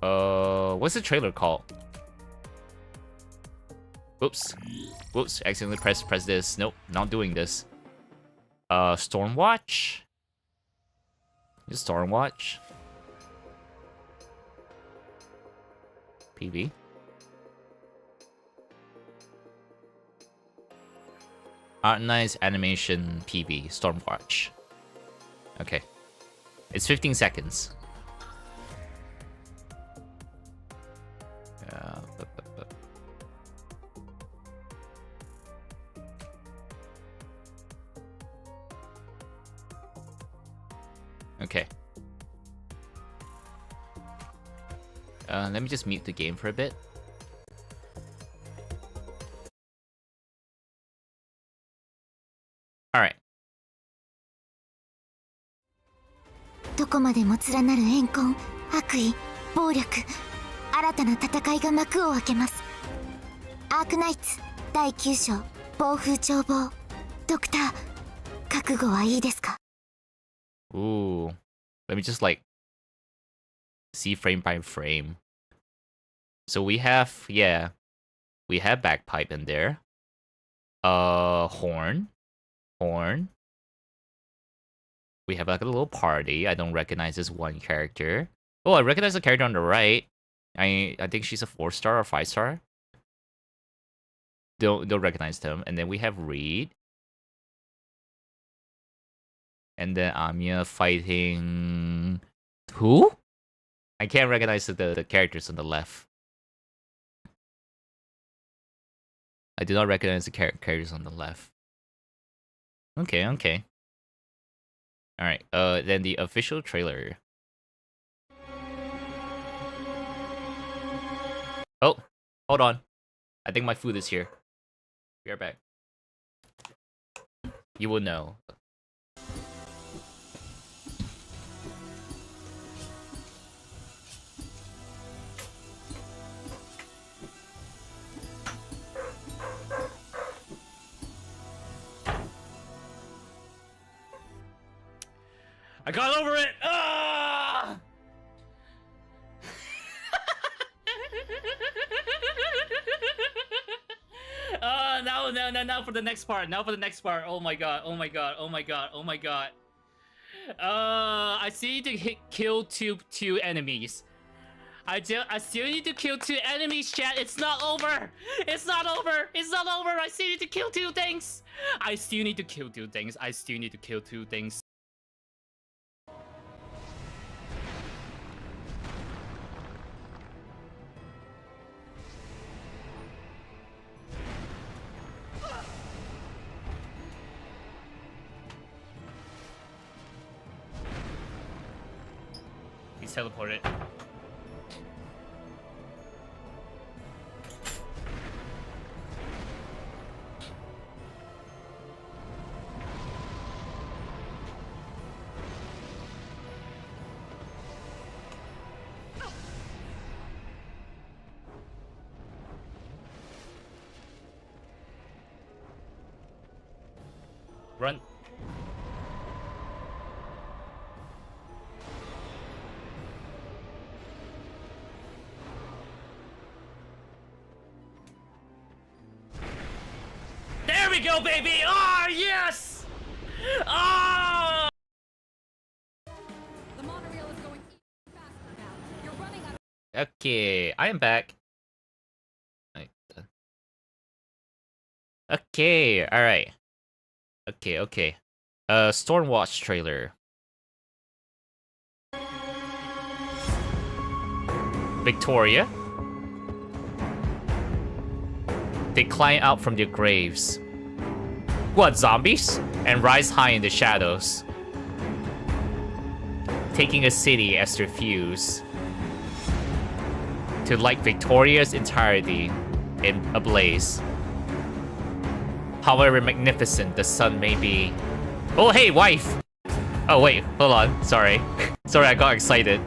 S1: What's the trailer called? Oops. Whoops, accidentally press this. Nope, not doing this. Stormwatch? Just Stormwatch? PV? Arknights animation PV, Stormwatch. Okay. It's 15 seconds. Okay. Let me just mute the game for a bit. Alright.
S3: どこまでも連なる怨恨、悪意、暴力、新たな戦いが幕を開けます。アークナイツ第9章暴風眺望。ドクター、覚悟はいいですか?
S1: Ooh. Let me just like see frame by frame. So we have, yeah, we have bagpipe in there. Horn. We have like a little party. I don't recognize this one character. Oh, I recognize the character on the right. I think she's a 4-star or 5-star. Don't recognize them. And then we have Reed. And then Anya fighting... Who? I can't recognize the characters on the left. I do not recognize the characters on the left. Okay, okay. Alright, then the official trailer. Oh, hold on. I think my food is here. Be right back. You will know. I got over it! Ah! Now for the next part. Now for the next part. Oh my god. Oh my god. Oh my god. Oh my god. I still need to kill two enemies. I still need to kill 2 enemies, chat. It's not over. It's not over. It's not over. I still need to kill 2 things. I still need to kill 2 things. I still need to kill 2 things. He's teleported. Run. There we go, baby! Oh, yes! Oh!
S4: The monorail is going even faster now. You're running out of...
S1: Okay, I am back. Okay, alright. Okay. Stormwatch trailer. Victoria. They climb out from their graves. What, zombies? And rise high in the shadows, taking a city as their fuse, to light Victoria's entirety in a blaze. However magnificent the sun may be. Oh, hey, wife! Oh, wait, hold on. Sorry. Sorry, I got excited.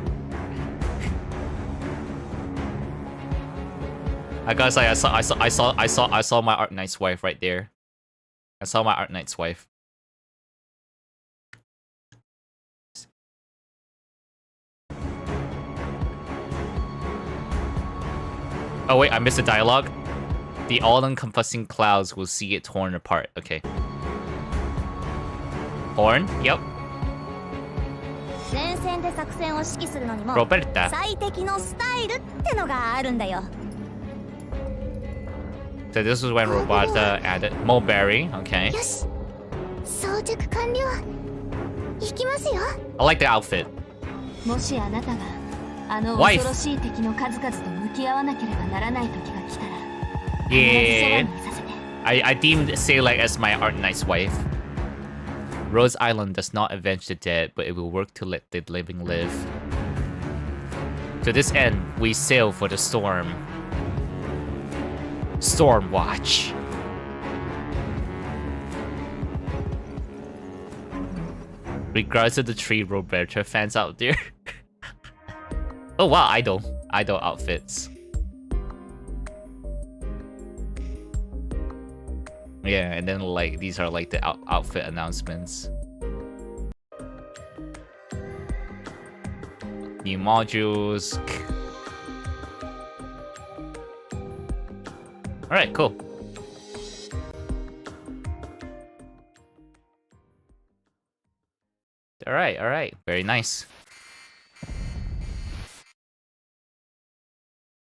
S1: I gotta say, I saw my Arknight's wife right there. I saw my Arknight's wife. Oh wait, I missed the dialogue. The all-encompassing clouds will see it torn apart. Okay. Horn? Yep. Roberta. So this was when Roberta added Mulberry. Okay. I like the outfit. Wife. Yeah. I deemed Sayla as my Arknight's wife. Rose Island does not avenge the dead, but it will work to let the living live. To this end, we sail for the storm. Stormwatch. Regards to the three Roberta fans out there. Oh wow, idol outfits. Yeah, and then like these are like the outfit announcements. New modules. Alright, cool. Alright. Very nice.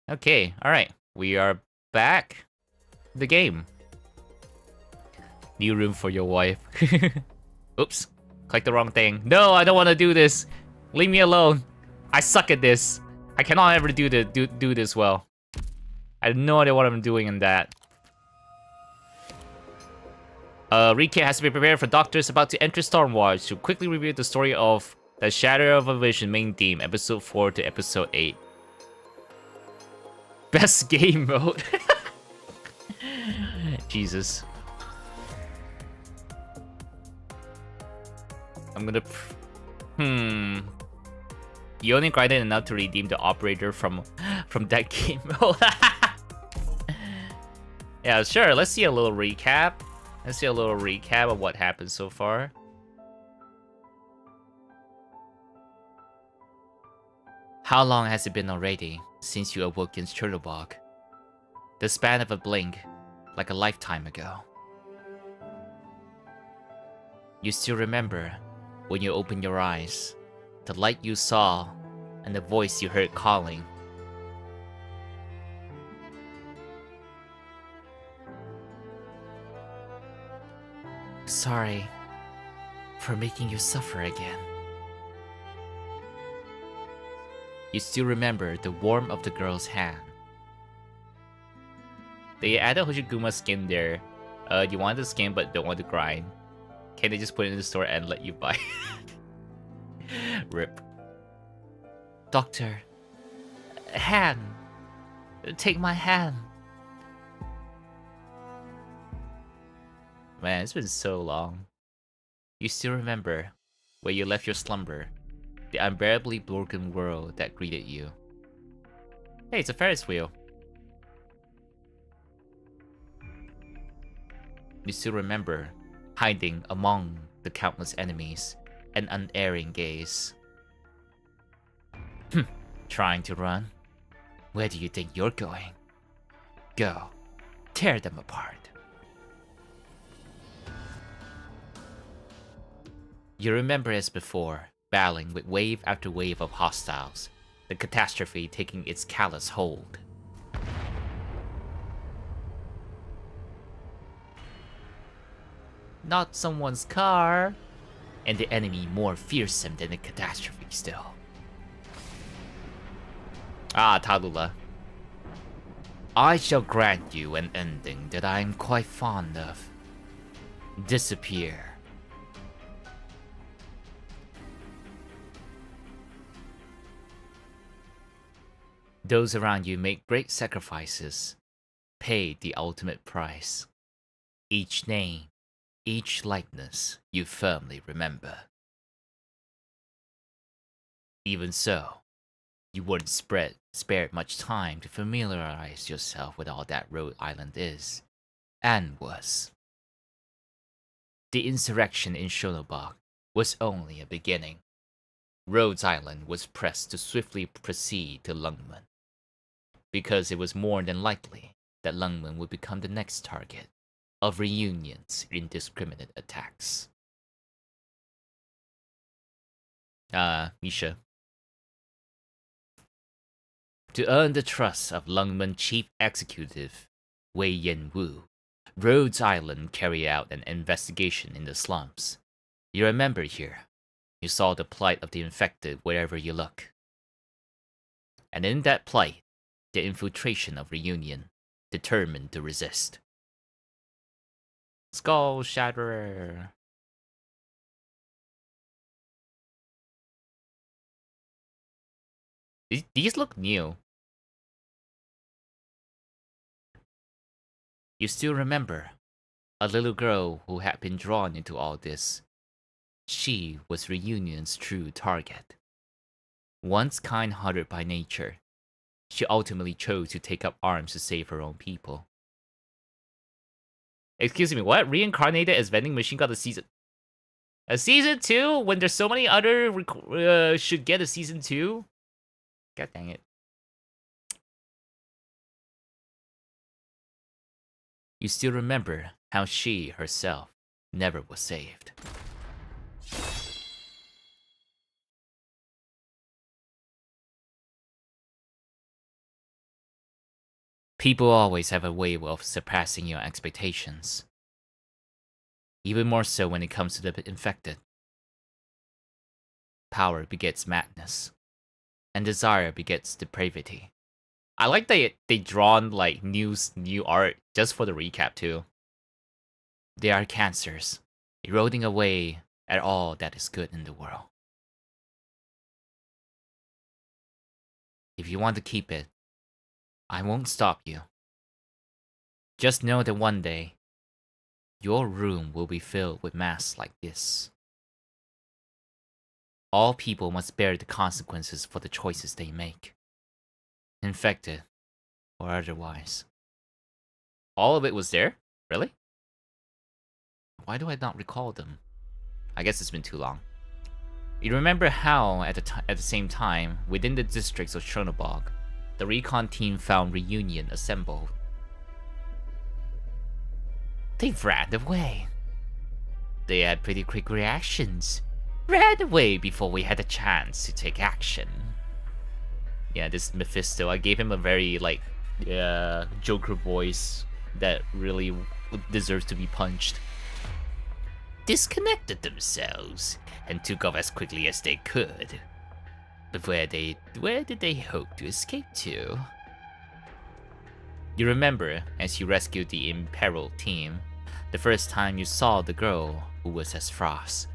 S1: Okay, alright. We are back. The game. New room for your wife. Oops. Click the wrong thing. No, I don't want to do this. Leave me alone. I suck at this. I cannot ever do this well. I have no idea what I'm doing in that. Recap has to be prepared for doctors about to enter Stormwatch to quickly review the story of the Shadow of a Vision main theme, episode 4 to episode 8. Best game mode. Jesus. I'm gonna... You only grinded enough to redeem the operator from that game mode. Yeah, sure. Let's see a little recap. Let's see a little recap of what happened so far. How long has it been already since you awoke in Chernobog? The span of a blink, like a lifetime ago. You still remember when you opened your eyes, the light you saw, and the voice you heard calling. Sorry for making you suffer again. You still remember the warmth of the girl's hand. They added Hojiguma skin there. You want the skin but don't want to grind. Can they just put it in the store and let you buy? Rip. Doctor. Hand. Take my hand. Man, it's been so long. You still remember where you left your slumber. The unbearably broken world that greeted you. Hey, it's a Ferris wheel. You still remember hiding among the countless enemies, an unerring gaze. Trying to run? Where do you think you're going? Go. Tear them apart. You remember as before, battling with wave after wave of hostiles, the catastrophe taking its callous hold. Not someone's car, and the enemy more fearsome than the catastrophe still. Ah, Tallulah. I shall grant you an ending that I am quite fond of. Disappear. Those around you make great sacrifices, paid the ultimate price. Each name, each likeness you firmly remember. Even so, you weren't spared much time to familiarize yourself with all that Rhode Island is, and was. The insurrection in Chernobog was only a beginning. Rhodes Island was pressed to swiftly proceed to Lungmen, because it was more than likely that Lungmen would become the next target of Reunion's indiscriminate attacks. Misha. To earn the trust of Lungmen Chief Executive Wei Yen-Wu, Rhodes Island carried out an investigation in the slums. You remember here, you saw the plight of the infected wherever you look. And in that plight, the infiltration of Reunion, determined to resist. Skull Shatterer. These look new. You still remember a little girl who had been drawn into all this. She was Reunion's true target. Once kind-hearted by nature, she ultimately chose to take up arms to save her own people. Excuse me, what? Reincarnated as vending machine got a season... A season 2? When there's so many other should get a season 2? God dang it. You still remember how she, herself, never was saved. People always have a way of surpassing your expectations. Even more so when it comes to the infected.
S2: power begets madness, and desire begets depravity. I like that they drawn like new art just for the recap too. They are cancers, eroding away at all that is good in the world. If you want to keep it, I won't stop you. Just know that one day, your room will be filled with masks like this. All people must bear the consequences for the choices they make. Infected, or otherwise. All of it was there? Really? Why do I not recall them? I guess it's been too long. You remember how, at the same time, within the districts of Chernobog, the recon team found Reunion assembled. They ran away. They had pretty quick reactions. Ran away before we had a chance to take action. Yeah, this Mephisto, I gave him a very, like, Joker voice that really deserves to be punched. Disconnected themselves and took off as quickly as they could. But where did they hope to escape to? You remember, as you rescued the imperiled team, the first time you saw the girl who was as Frost.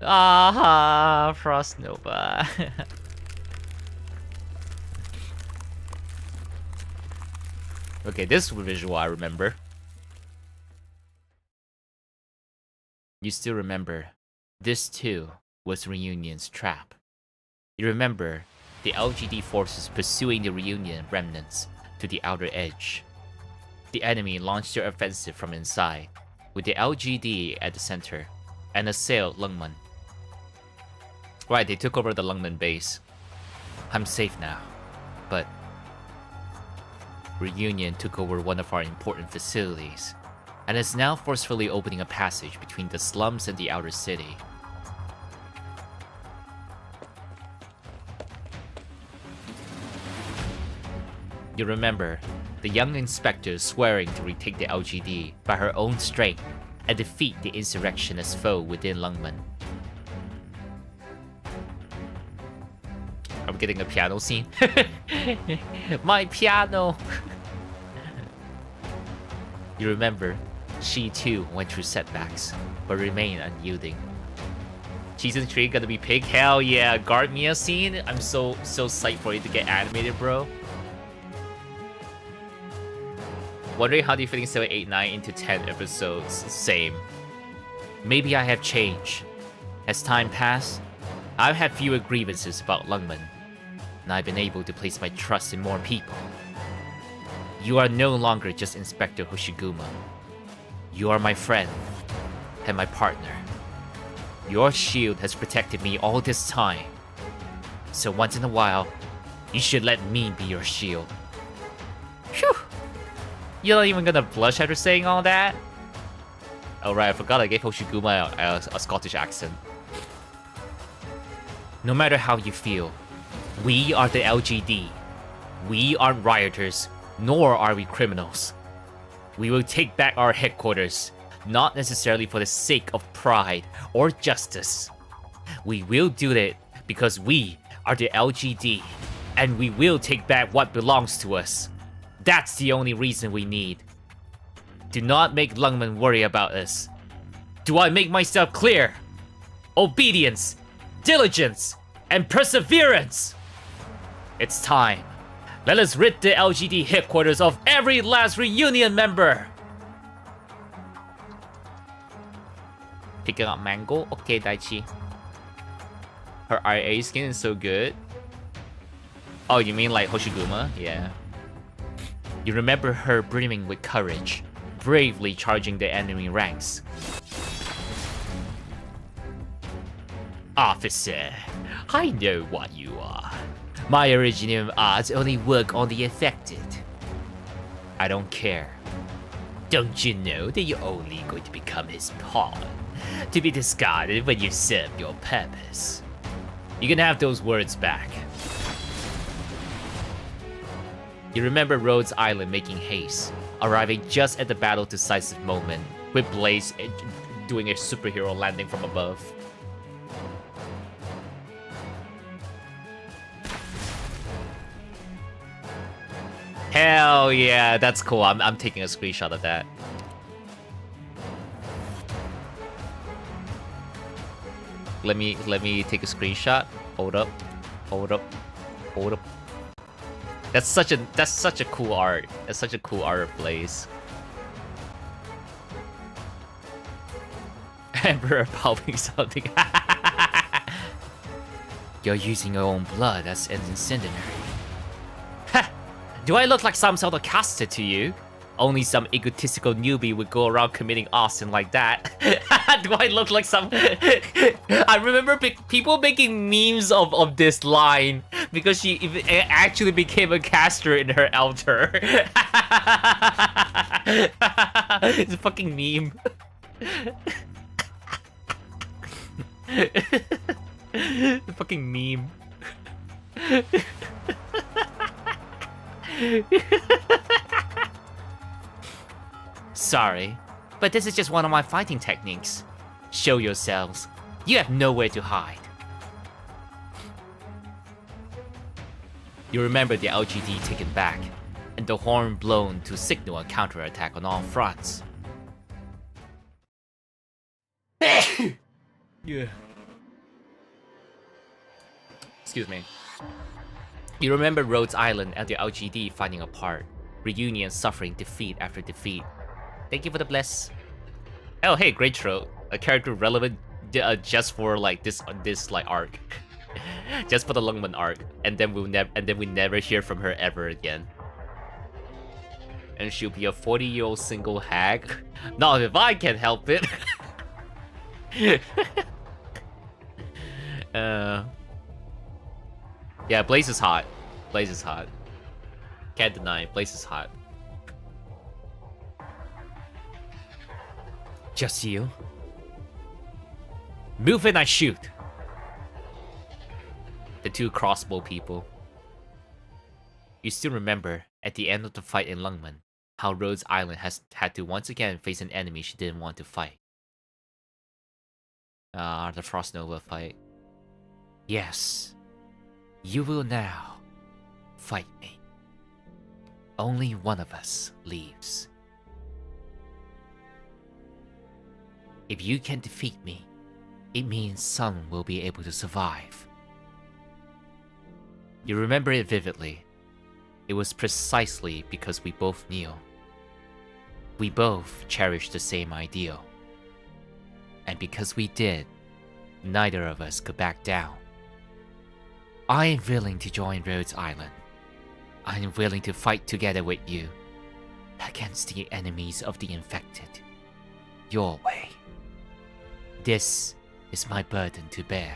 S2: Ah, Frost Nova. Okay, this visual I remember. You still remember, this too was Reunion's trap. You remember the LGD forces pursuing the Reunion remnants to the outer edge. The enemy launched their offensive from inside, with the LGD at the center, and assailed Lungmen. Right, they took over the Lungmen base. I'm safe now, but Reunion took over one of our important facilities, and is now forcefully opening a passage between the slums and the outer city. You remember, the young inspector swearing to retake the LGD by her own strength and defeat the insurrectionist foe within Lungmen. Are we getting a piano scene? My piano! You remember, she too went through setbacks, but remained unyielding. Season 3 gonna be pig? Hell yeah, guard Mia scene? I'm so psyched for it to get animated, bro. Wondering how do you fitting 7, 8, 9 into 10 episodes? Same. Maybe I have changed. As time passed, I've had fewer grievances about Lungmen, and I've been able to place my trust in more people. You are no longer just Inspector Hoshiguma. You are my friend, and my partner. Your shield has protected me all this time. So once in a while, you should let me be your shield. Phew! You're not even gonna blush after saying all that? Oh right, I forgot I gave Hoshiguma a Scottish accent. No matter how you feel, we are the LGD. We aren't rioters, nor are we criminals. We will take back our headquarters, not necessarily for the sake of pride or justice. We will do it because we are the LGD, and we will take back what belongs to us. That's the only reason we need. Do not make Lungmen worry about us. Do I make myself clear? Obedience, diligence, and perseverance! It's time. Let us rid the LGD headquarters of every last Reunion member! Picking up Mango? Okay, Daichi. Her IA skin is so good. Oh, you mean like Hoshiguma? Yeah. You remember her brimming with courage, bravely charging the enemy ranks. Officer, I know what you are. My original odds only work on the affected. I don't care. Don't you know that you're only going to become his pawn, to be discarded when you serve your purpose? You can have those words back. You remember Rhodes Island making haste, arriving just at the battle decisive moment, with Blaze doing a superhero landing from above.
S1: Hell yeah, that's cool. I'm taking a screenshot of that. Let me take a screenshot. Hold up. Hold up. Hold up. That's such a cool art. That's such a cool art, Blaze. Emperor popping something.
S2: You're using your own blood as an incendiary. Do I look like some sort of caster to you? Only some egotistical newbie would go around committing arson like that. Do I look like some... I remember people making memes of this line because she actually became a caster in her altar. It's a fucking meme. The fucking meme. Sorry, but this is just one of my fighting techniques. Show yourselves. You have nowhere to hide. You remember the LGD taken back, and the horn blown to signal a counterattack on all fronts. Yeah. Excuse me. You remember Rhodes Island and the LGD fighting apart, Reunion suffering defeat after defeat. Thank you for the bless. Oh hey, Great Throat, a character relevant just for like this like arc, just for the Lungman arc, and then we never hear from her ever again. And she'll be a 40-year-old single hag. Not if I can help it. Yeah, Blaze is hot. Blaze is hot. Can't deny it. Blaze is hot. Just you. Move and I shoot. The two crossbow people. You still remember, at the end of the fight in Lungman, how Rhodes Island had to once again face an enemy she didn't want to fight. The Frost Nova fight. Yes. You will now fight me. Only one of us leaves. If you can defeat me, it means some will be able to survive. You remember it vividly. It was precisely because we both knew. We both cherished the same ideal. And because we did, neither of us could back down. I am willing to join Rhodes Island. I am willing to fight together with you against the enemies of the infected. Your way. This is my burden to bear.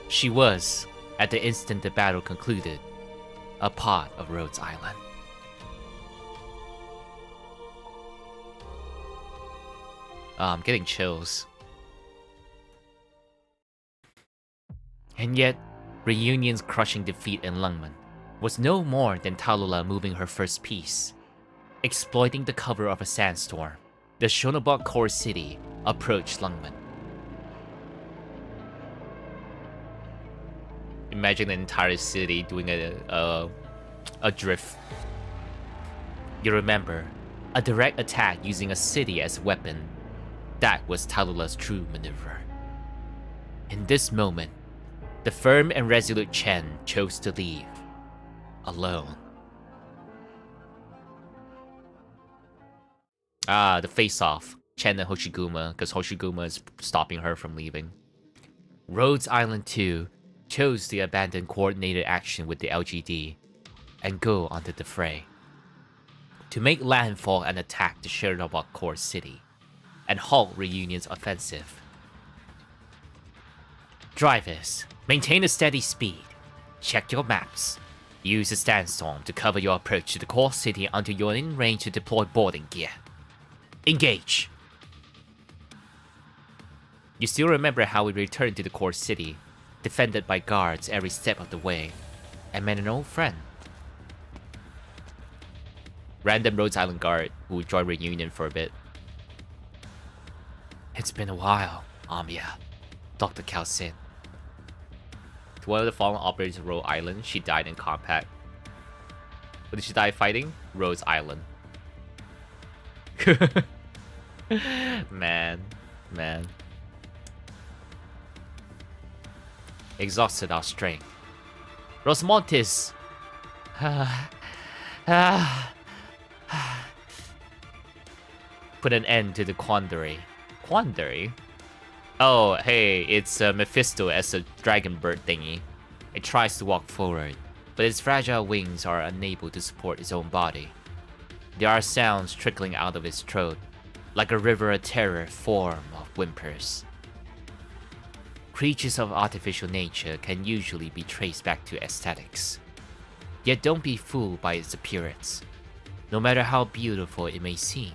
S2: She was, at the instant the battle concluded, a part of Rhodes Island. I'm getting chills. And yet, Reunion's crushing defeat in Lungman was no more than Tallulah moving her first piece. Exploiting the cover of a sandstorm, the Shonobok core city approached Lungman. Imagine the entire city doing a drift. You remember, a direct attack using a city as a weapon. That was Tallulah's true maneuver. In this moment, the firm and resolute Chen chose to leave. Alone. The face-off. Chen and Hoshiguma, because Hoshiguma is stopping her from leaving. Rhodes Island 2 chose to abandon coordinated action with the LGD and go onto the fray. To make landfall and attack the Shernobok core city and halt Reunion's offensive. Drivers, maintain a steady speed. Check your maps. Use a sandstorm to cover your approach to the core city until you're in range to deploy boarding gear. Engage! You still remember how we returned to the core city, defended by guards every step of the way, and met an old friend. Random Rhodes Island guard who joined Reunion for a bit. It's been a while, Amia. Dr. Calcin.
S1: one of the fallen operators of Rhode Island. She died in combat. What did she die fighting? Rhode Island. Man. Exhausted our strength. Rosmontis! Put an end to the quandary. Quandary? Oh, hey, it's Mephisto as a dragon bird thingy. It tries to walk forward, but its fragile wings are unable to support its own body. There are sounds trickling out of its throat, like a river of terror form of whimpers. Creatures of artificial nature can usually be traced back to aesthetics. Yet don't be fooled by its appearance. No matter how beautiful it may seem,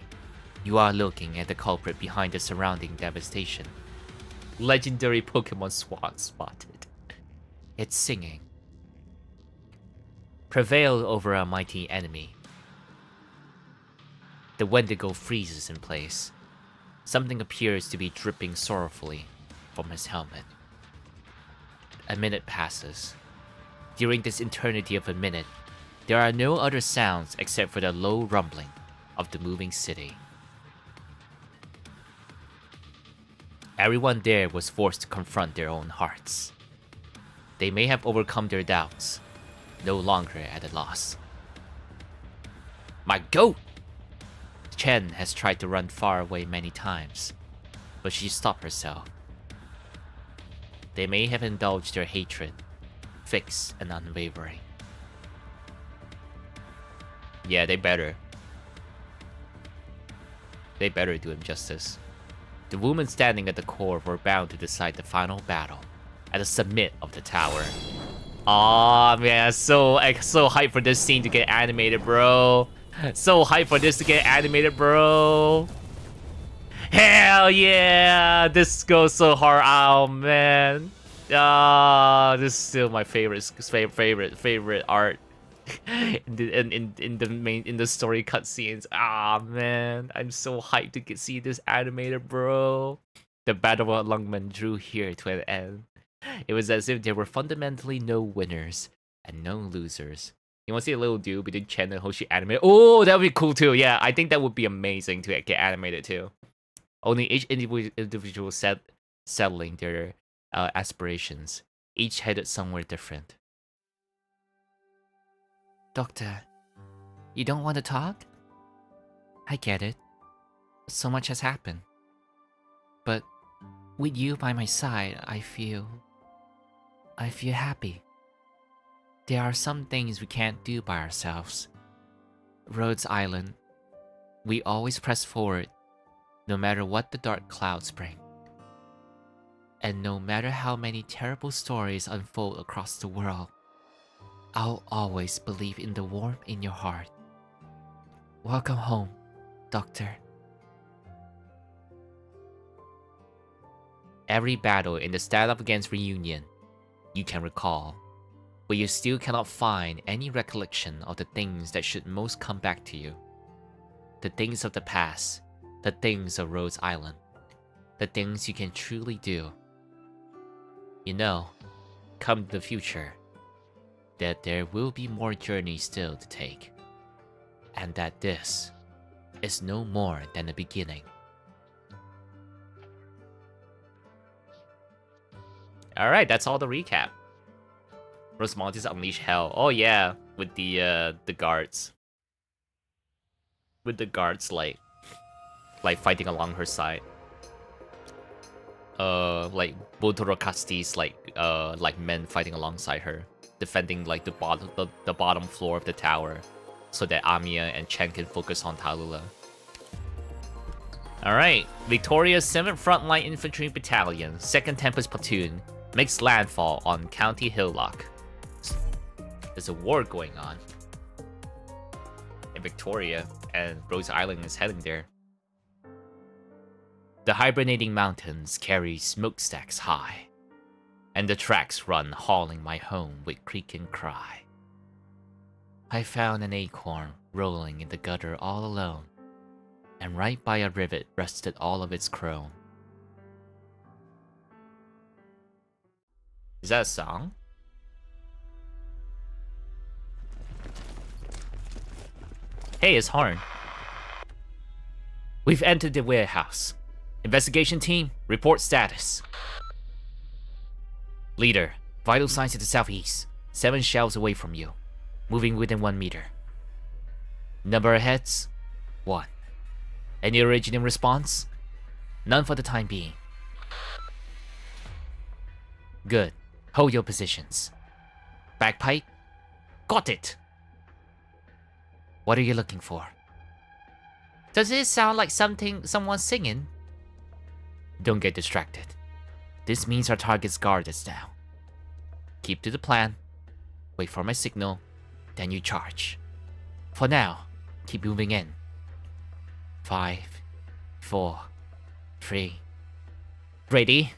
S1: you are looking at the culprit behind the surrounding devastation. Legendary Pokemon Swan spotted. It's singing. Prevail over a mighty enemy. The Wendigo freezes in place. Something appears to be dripping sorrowfully from his helmet. A minute passes. During this eternity of a minute, there are no other sounds except for the low rumbling of the moving city. Everyone there was forced to confront their own hearts. They may have overcome their doubts, no longer at a loss. My goat! Chen has tried to run far away many times, but she stopped herself. They may have indulged their hatred, fixed and unwavering. Yeah, they better. They better do him justice. The women standing at the core were bound to decide the final battle at the summit of the tower. Aw, man, so hyped for this scene to get animated, bro. So hyped for this to get animated, bro. Hell yeah! This goes so hard out, man. This is still my favorite art in the story cutscenes. Ah, man, I'm so hyped to see this animated, bro. The battle of Lungmen drew here to an end. It was as if there were fundamentally no winners and no losers. You want to see a little dude between Chen and Hoshi animated? Oh, that would be cool too. Yeah, I think that would be amazing to get animated too. Only each individual settling their aspirations, each headed somewhere different.
S2: Doctor, you don't want to talk? I get it. So much has happened. But with you by my side, I feel happy. There are some things we can't do by ourselves. Rhodes Island, we always press forward, no matter what the dark clouds bring. And no matter how many terrible stories unfold across the world, I'll always believe in the warmth in your heart. Welcome home, Doctor.
S1: Every battle in the stand-up against Reunion, you can recall, but you still cannot find any recollection of the things that should most come back to you. The things of the past, the things of Rhodes Island, the things you can truly do. You know, come the future, that there will be more journeys still to take, and that this is no more than the beginning. Alright, that's all the recap. Rosmontis unleash hell. Oh yeah, with the guards. With the guards like fighting along her side. Like Botorokastis like men fighting alongside her, defending like the bottom floor of the tower, so that Amiya and Chen can focus on Tallulah. Alright, Victoria's 7th Frontline Infantry Battalion, 2nd Tempest Platoon, makes landfall on County Hillock. There's a war going on in Victoria, and Rhodes Island is heading there. The hibernating mountains carry smokestacks high, and the tracks run hauling my home with creak and cry. I found an acorn rolling in the gutter all alone, and right by a rivet rested all of its chrome. Is that a song?
S2: Hey, it's Horn. We've entered the warehouse. Investigation team, report status. Leader, vital signs to the southeast. 7 shelves away from you. Moving within 1 meter. Number of heads? 1. Any originating response? None for the time being. Good. Hold your positions. Bagpipe? Got it! What are you looking for? Does it sound like someone's singing? Don't get distracted. This means our target's guard is down. Keep to the plan. Wait for my signal. Then you charge. For now, keep moving in. 5, 4, 3. Ready?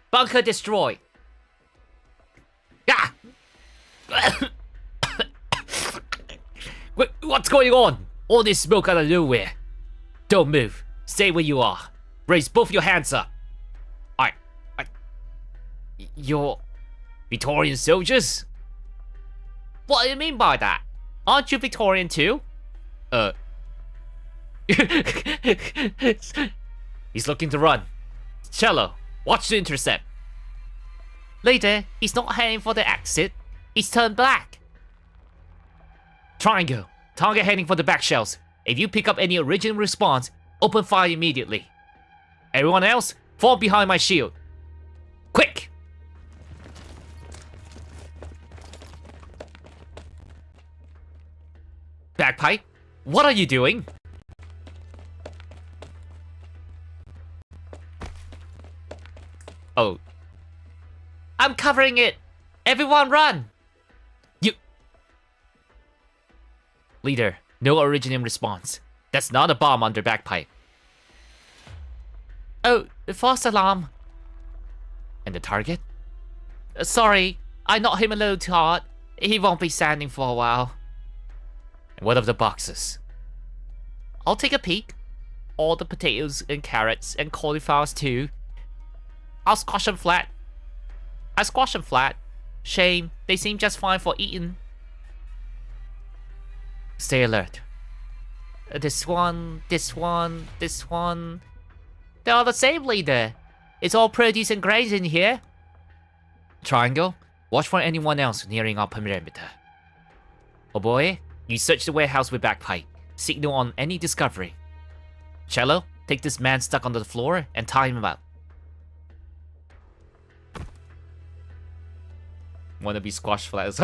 S2: Bunker destroyed. Ah! What's going on? All this smoke out of nowhere. Don't move. Stay where you are. Raise both your hands up. You're Victorian soldiers? What do you mean by that? Aren't you Victorian too? He's looking to run. Cello, watch the intercept. Later, he's not heading for the exit. He's turned black. Triangle, target heading for the back shells. If you pick up any original response, open fire immediately. Everyone else, fall behind my shield. Quick! Bagpipe, what are you doing? Oh. I'm covering it! Everyone run! You... Leader, no originating response. That's not a bomb under Bagpipe. Oh, false alarm. And the target? Sorry, I knocked him a little too hard. He won't be standing for a while. And what of the boxes? I'll take a peek. All the potatoes and carrots and cauliflowers too. I'll squash them flat. I squashed them flat. Shame, they seem just fine for eating. Stay alert. This one. They're all the same, leader. It's all produce and grains in here. Triangle, watch for anyone else nearing our perimeter. Oh boy, you search the warehouse with Bagpipe. Signal on any discovery. Cello, take this man stuck on the floor and tie him up. Wanna be squashed flat?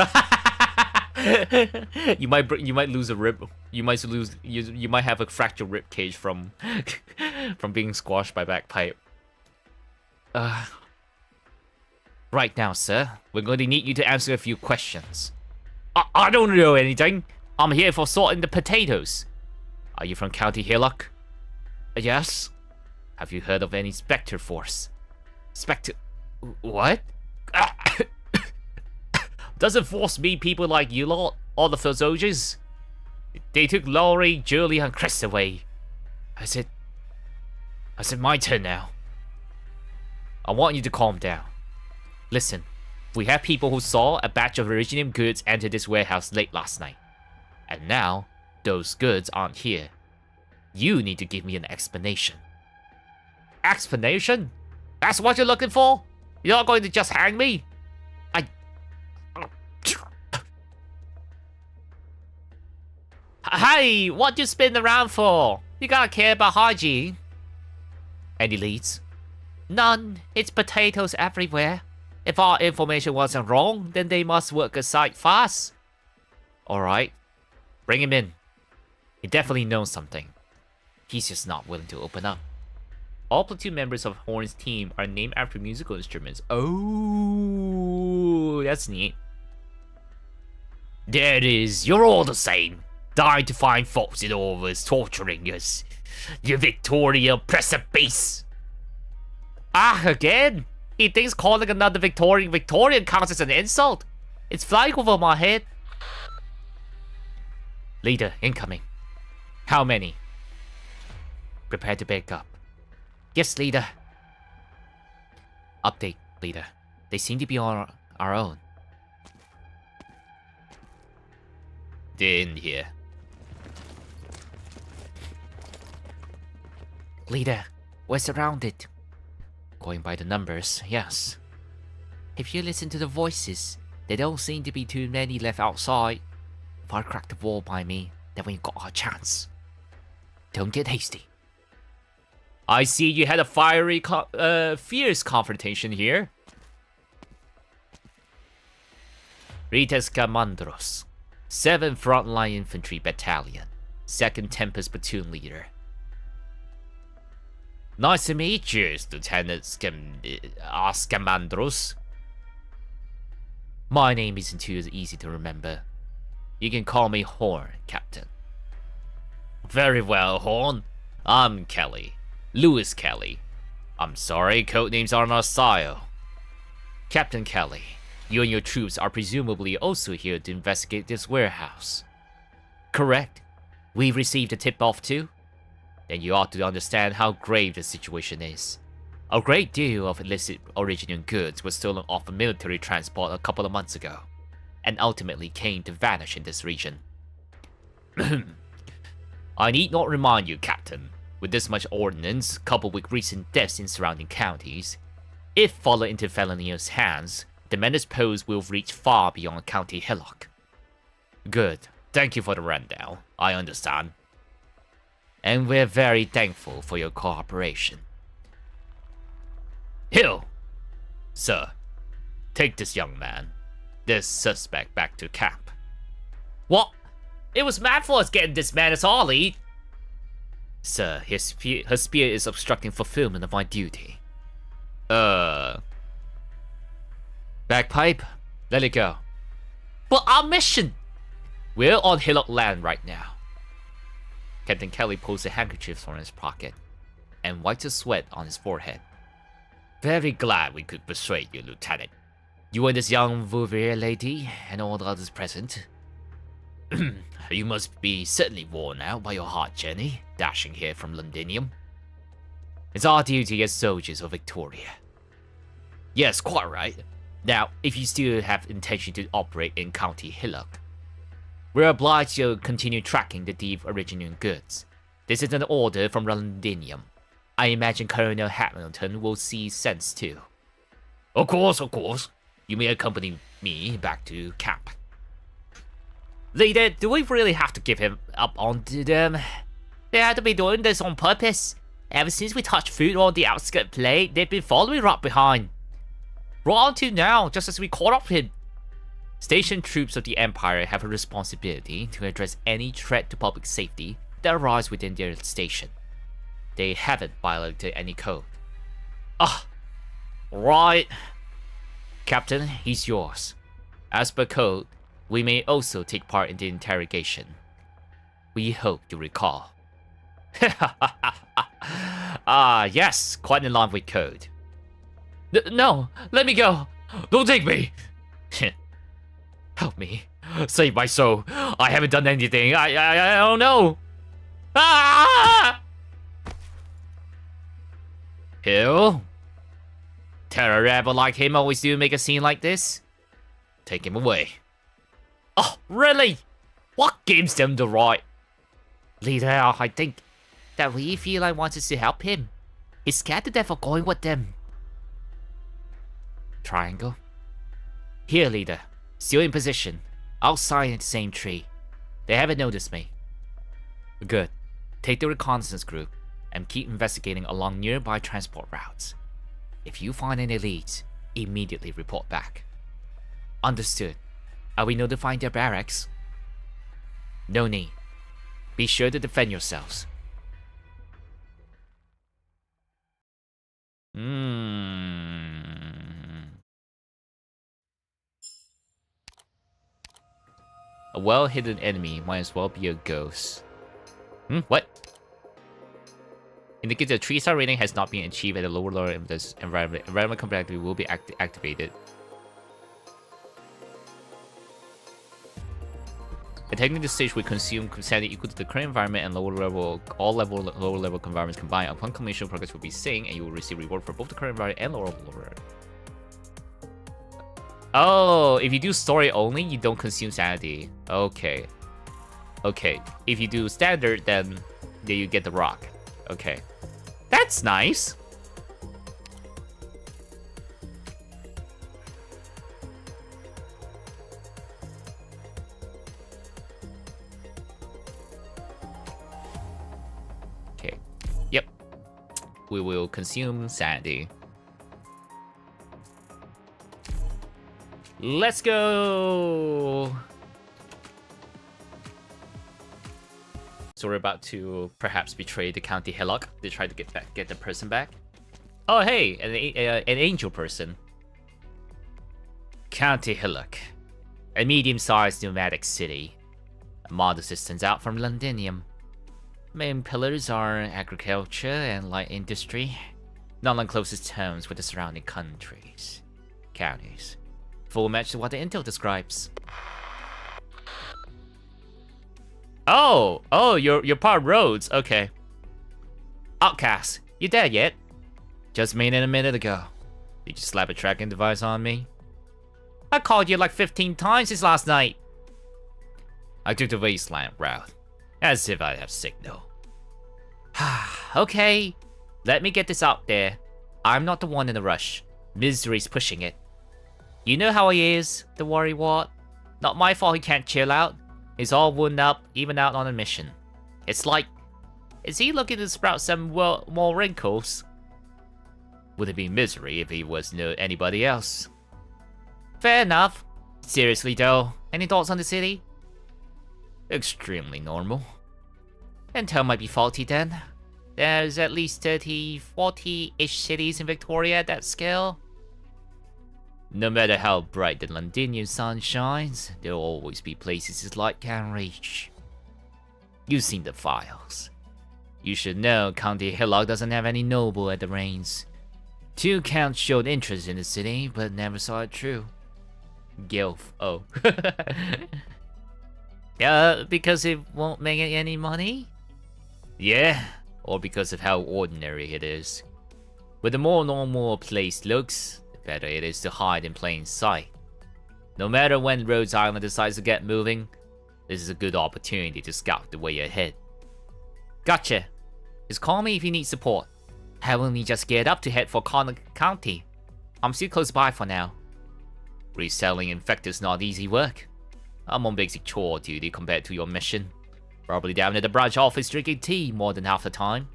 S2: you might lose a rib. You might have a fractured rib cage from from being squashed by Bagpipe. Right now, sir, we're going to need you to answer a few questions. I don't know anything. I'm here for sorting the potatoes. Are you from County Hillock? Yes. Have you heard of any Spectre Force? Spectre... What? Doesn't Force mean people like you lot, all the soldiers? They took Laurie, Julie, and Chris away. Is it my turn now? I want you to calm down. Listen, we have people who saw a batch of originium goods enter this warehouse late last night. And now, those goods aren't here. You need to give me an explanation. Explanation? That's what you're looking for? You're not going to just hang me? Hey, what you spin around for? You gotta care about hygiene. Any leads? None. It's potatoes everywhere. If our information wasn't wrong, then they must work aside fast. Alright. Bring him in. He definitely knows something. He's just not willing to open up. All platoon members of Horn's team are named after musical instruments. Oh, that's neat. There it is. You're all the same. Dying to find faults in all of us, torturing us. You Victorian precipice. Ah, again? He thinks calling another Victorian counts as an insult. It's flying over my head. Leader, incoming. How many? Prepare to back up. Yes, leader. Update, leader. They seem to be on our own. They're in here. Leader, we're surrounded. Going by the numbers, yes. If you listen to the voices, there don't seem to be too many left outside. If I crack the wall by me, then we've got our chance. Don't get hasty.
S1: I see you had a fierce confrontation here.
S2: Rites Commandos, 7th Frontline Infantry Battalion, 2nd Tempest Platoon Leader.
S1: Nice to meet you, Lieutenant Scamandros.
S2: My name isn't too easy to remember. You can call me Horn, Captain.
S1: Very well, Horn. I'm Kelly. Lewis Kelly. I'm sorry, codenames aren't our style.
S2: Captain Kelly, you and your troops are presumably also here to investigate this warehouse.
S1: Correct.
S2: We received a tip-off too? Then you ought to understand how grave the situation is. A great deal of illicit origin goods was stolen off a military transport a couple of months ago, and ultimately came to vanish in this region.
S1: I need not remind you, Captain, with this much ordnance, coupled with recent deaths in surrounding counties, if fallen into felonious hands, the menace posed will reach far beyond County Hillock.
S2: Good. Thank you for the rundown. I understand.
S1: And we're very thankful for your cooperation.
S2: Hill! Sir, take this young man, this suspect, back to camp.
S1: What? It was mad for us getting this man as our lead.
S2: Sir, her spear is obstructing fulfillment of my duty.
S1: Bagpipe, let it go.
S2: But our mission! We're on Hillock land right now. Captain Kelly pulls a handkerchief from his pocket and wipes the sweat on his forehead.
S1: Very glad we could persuade you, Lieutenant.
S2: You and this young Vtuber lady and all the others present.
S1: You must be certainly worn out by your hard journey, dashing here from Londinium.
S2: It's our duty as soldiers of Victoria.
S1: Yes, quite right.
S2: Now, if you still have intention to operate in County Hillock, we're obliged to continue tracking the thief original goods. This is an order from Londinium. I imagine Colonel Hamilton will see sense too.
S1: Of course, of course. You may accompany me back to camp.
S2: Leader, do we really have to give him up onto them? They had to be doing this on purpose. Ever since we touched food on the outskirt plate, they've been following right behind. Right on to now, just as we caught up with him. Station troops of the Empire have a responsibility to address any threat to public safety that arises within their station. They haven't violated any code.
S1: Right.
S2: Captain, he's yours. As per code, we may also take part in the interrogation. We hope you recall.
S1: Yes, quite in line with code.
S2: No, let me go.
S1: Don't take me. Help me. Save my soul. I haven't done anything. I don't know. Ah!
S2: Hill? Terror rebel like him always do make a scene like this? Take him away.
S1: Oh, really? What gives them the right?
S2: Leader, I think that we feel like wants us to help him. He's scared to death of going with them. Triangle. Here, leader. Still in position. Outside in the same tree. They haven't noticed me. Good. Take the reconnaissance group and keep investigating along nearby transport routes. If you find any leads, immediately report back. Understood. Are we notifying their barracks? No need. Be sure to defend yourselves. A well-hidden enemy might as well be a ghost. What? Indicates the 3-star rating has not been achieved at a lower level in this environment. Environment compatibility will be activated. Attacking this stage would consume sanity equal to the current environment and lower level, lower level environments combined. Upon completion, progress will be synced, and you will receive reward for both the current environment and lower level. Oh, if you do story only, you don't consume sanity. Okay.
S1: Okay, if you do standard, then you get the rock. Okay. That's nice. Okay. Yep. We will consume sandy. Let's go! So we're about to perhaps betray the County Hillock to try to get the person back. Oh hey, an angel person. County Hillock, a medium-sized nomadic city. A model stands out from Londinium. Main pillars are agriculture and light industry. None on closest terms with the surrounding counties. Full match to what the intel describes. Oh, you're part roads. Okay. Outcast, you dead yet? Just made it a minute ago. Did you slap a tracking device on me? I called you like 15 times this last night. I took the wasteland route, as if I have signal. Okay, let me get this out there. I'm not the one in a rush. Misery's pushing it. You know how he is, the worrywart. Not my fault he can't chill out. He's all wound up, even out on a mission. It's like, is he looking to sprout some more wrinkles? Would it be Misery if he was anybody else? Fair enough. Seriously though, any thoughts on the city? Extremely normal. Intel might be faulty then. There's at least 30, 40-ish cities in Victoria at that scale. No matter how bright the Londinian sun shines, there'll always be places his light can't reach. You've seen the files. You should know County Hillock doesn't have any noble at the reins. 2 counts showed interest in the city, but never saw it through. Gilf, oh. Because it won't make any money? Yeah, or because of how ordinary it is. But the more normal a place looks, the better it is to hide in plain sight. No matter when Rhodes Island decides to get moving, this is a good opportunity to scout the way ahead. Gotcha. Just call me if you need support. Have only just geared up to head for Connor County. I'm still close by for now. Reselling infectors not easy work. I'm on basic chore duty compared to your mission. Probably down at the branch office drinking tea more than half the time.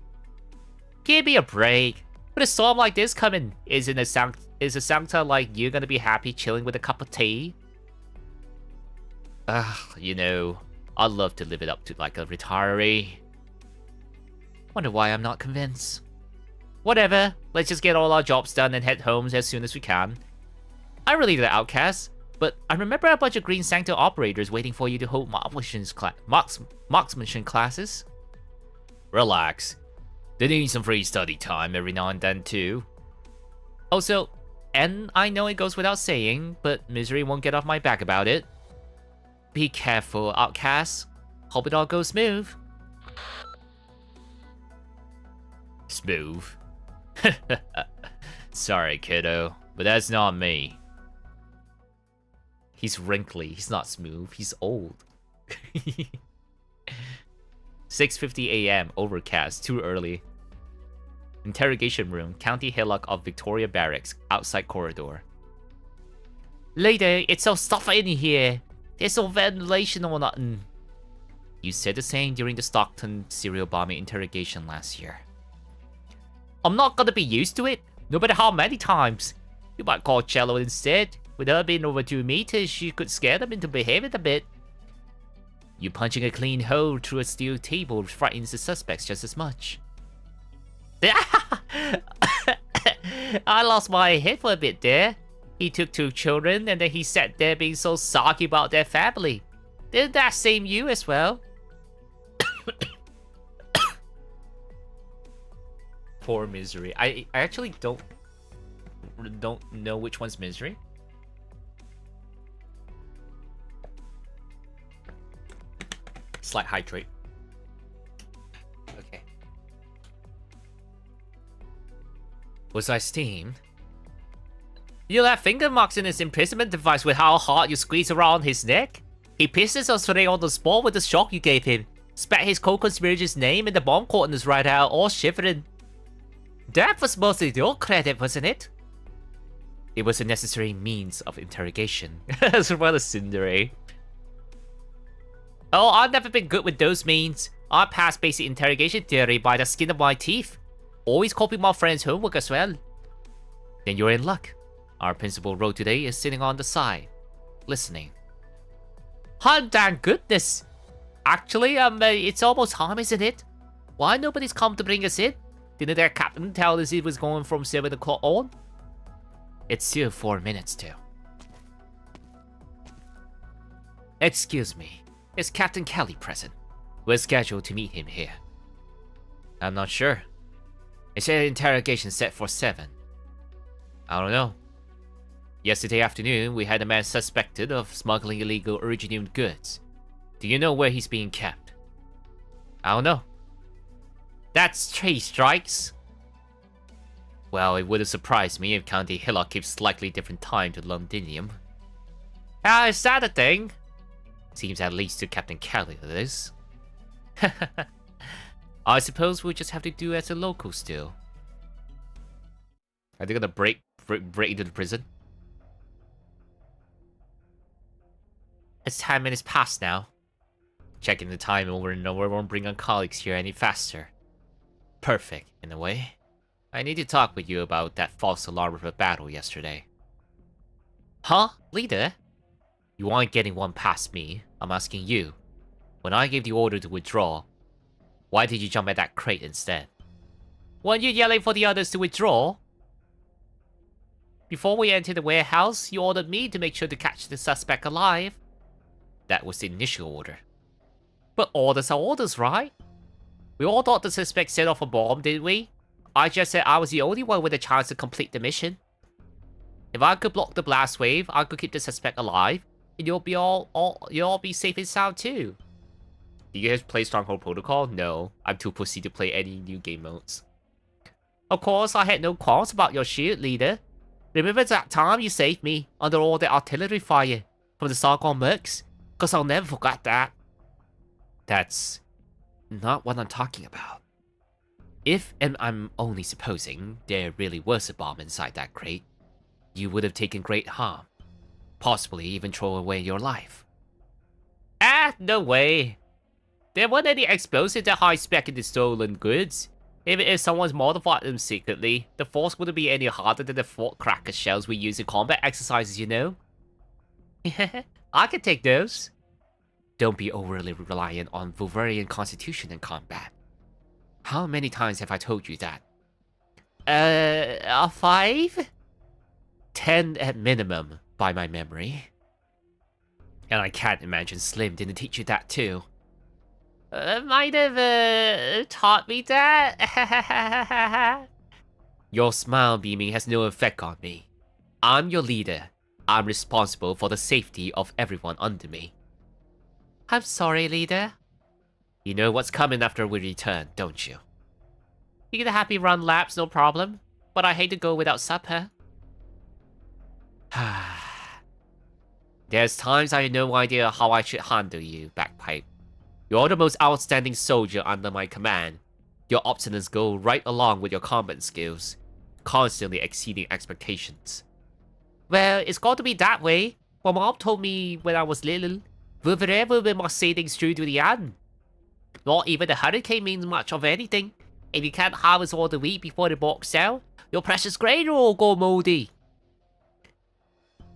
S1: Give me a break. With a storm like this coming, is a Sancta like you gonna be happy chilling with a cup of tea? You know, I'd love to live it up to like a retiree. Wonder why I'm not convinced. Whatever, let's just get all our jobs done and head home as soon as we can. I'm really the outcast, but I remember a bunch of Green Sanctum operators waiting for you to hold marksmanship classes. Relax. They need some free study time every now and then too. Also, and I know it goes without saying, but Misery won't get off my back about it. Be careful, outcast. Hope it all goes smooth. Smooth? Sorry, kiddo, but that's not me. He's wrinkly, he's not smooth, he's old. 6:50 AM, overcast, too early. Interrogation room, County Hillock of Victoria Barracks, outside corridor. Lady, it's so stuffy in here. There's no ventilation or nothing. You said the same during the Stockton serial bombing interrogation last year. I'm not gonna be used to it, no matter how many times. You might call Cello instead. With her being over 2 meters, she could scare them into behaving a bit. You punching a clean hole through a steel table frightens the suspects just as much. I lost my head for a bit there. He took 2 children and then he sat there being so sarky about their family. Didn't that seem you as well? Poor Misery. I actually don't know which one's Misery. Slight hydrate. Okay. Was I steamed? You left finger marks in his imprisonment device with how hard you squeeze around his neck?
S2: He pisses us today on the spot with the shock you gave him. Spat his co-conspirator's name and the bomb caught in his right eye, all shivering. That was mostly your credit, wasn't it? It was a necessary means of interrogation. As well as Cinderay. Oh, I've never been good with those means. I passed basic interrogation theory by the skin of my teeth. Always copy my friend's homework as well. Then you're in luck. Our principal role today is sitting on the side, listening. Oh, damn goodness. Actually, it's almost time, isn't it? Why nobody's come to bring us in? Didn't their captain tell us it was going from 7 o'clock on? It's still 4 minutes to. Excuse me, is Captain Kelly present? We're scheduled to meet him here. I'm not sure. It said interrogation set for 7. I don't know. Yesterday afternoon, we had a man suspected of smuggling illegal originium goods. Do you know where he's being kept? I don't know. That's 3 strikes. Well, it wouldn't surprise me if County Hillock keeps slightly different time to Londinium. Is that a thing? Seems at least to Captain Kelly it is. I suppose we'll just have to do as the locals do. Are they gonna break into the prison? It's 10 minutes past now. Checking the time over and over won't bring our colleagues here any faster. Perfect, in a way. I need to talk with you about that false alarm of a battle yesterday. Huh? Leader? You aren't getting one past me. I'm asking you. When I gave the order to withdraw, why did you jump at that crate instead? Weren't you yelling for the others to withdraw? Before we entered the warehouse, you ordered me to make sure to catch the suspect alive. That was the initial order. But orders are orders, right? We all thought the suspect set off a bomb, didn't we? I just said I was the only one with a chance to complete the mission. If I could block the blast wave, I could keep the suspect alive, and you'll all be safe and sound too. Do you guys play Stronghold Protocol? No, I'm too pussy to play any new game modes. Of course, I had no qualms about your shield, leader. Remember that time you saved me under all the artillery fire from the Sargon Mercs? Cause I'll never forget that. That's not what I'm talking about. If, and I'm only supposing, there really was a bomb inside that crate, you would have taken great harm. Possibly even throw away your life. Ah, no way. There weren't any explosives that high spec in the stolen goods. Even if someone's modified them secretly, the force wouldn't be any harder than the fort cracker shells we use in combat exercises, you know? I can take those. Don't be overly reliant on Wolverine constitution in combat. How many times have I told you that? 5? 10 at minimum, by my memory. And I can't imagine Slim didn't teach you that too. Might have taught me that. Your smile beaming has no effect on me. I'm your leader. I'm responsible for the safety of everyone under me. I'm sorry, leader. You know what's coming after we return, don't you? You get a happy run laps, no problem. But I hate to go without supper. There's times I have no idea how I should handle you, Bagpipe. You're the most outstanding soldier under my command. Your obstinance goes right along with your combat skills, constantly exceeding expectations. Well, it's got to be that way. My mom told me when I was little, wherever we must say things true to the end. Not even the hurricane means much of anything. If you can't harvest all the wheat before the box sell, your precious grain will all go moldy.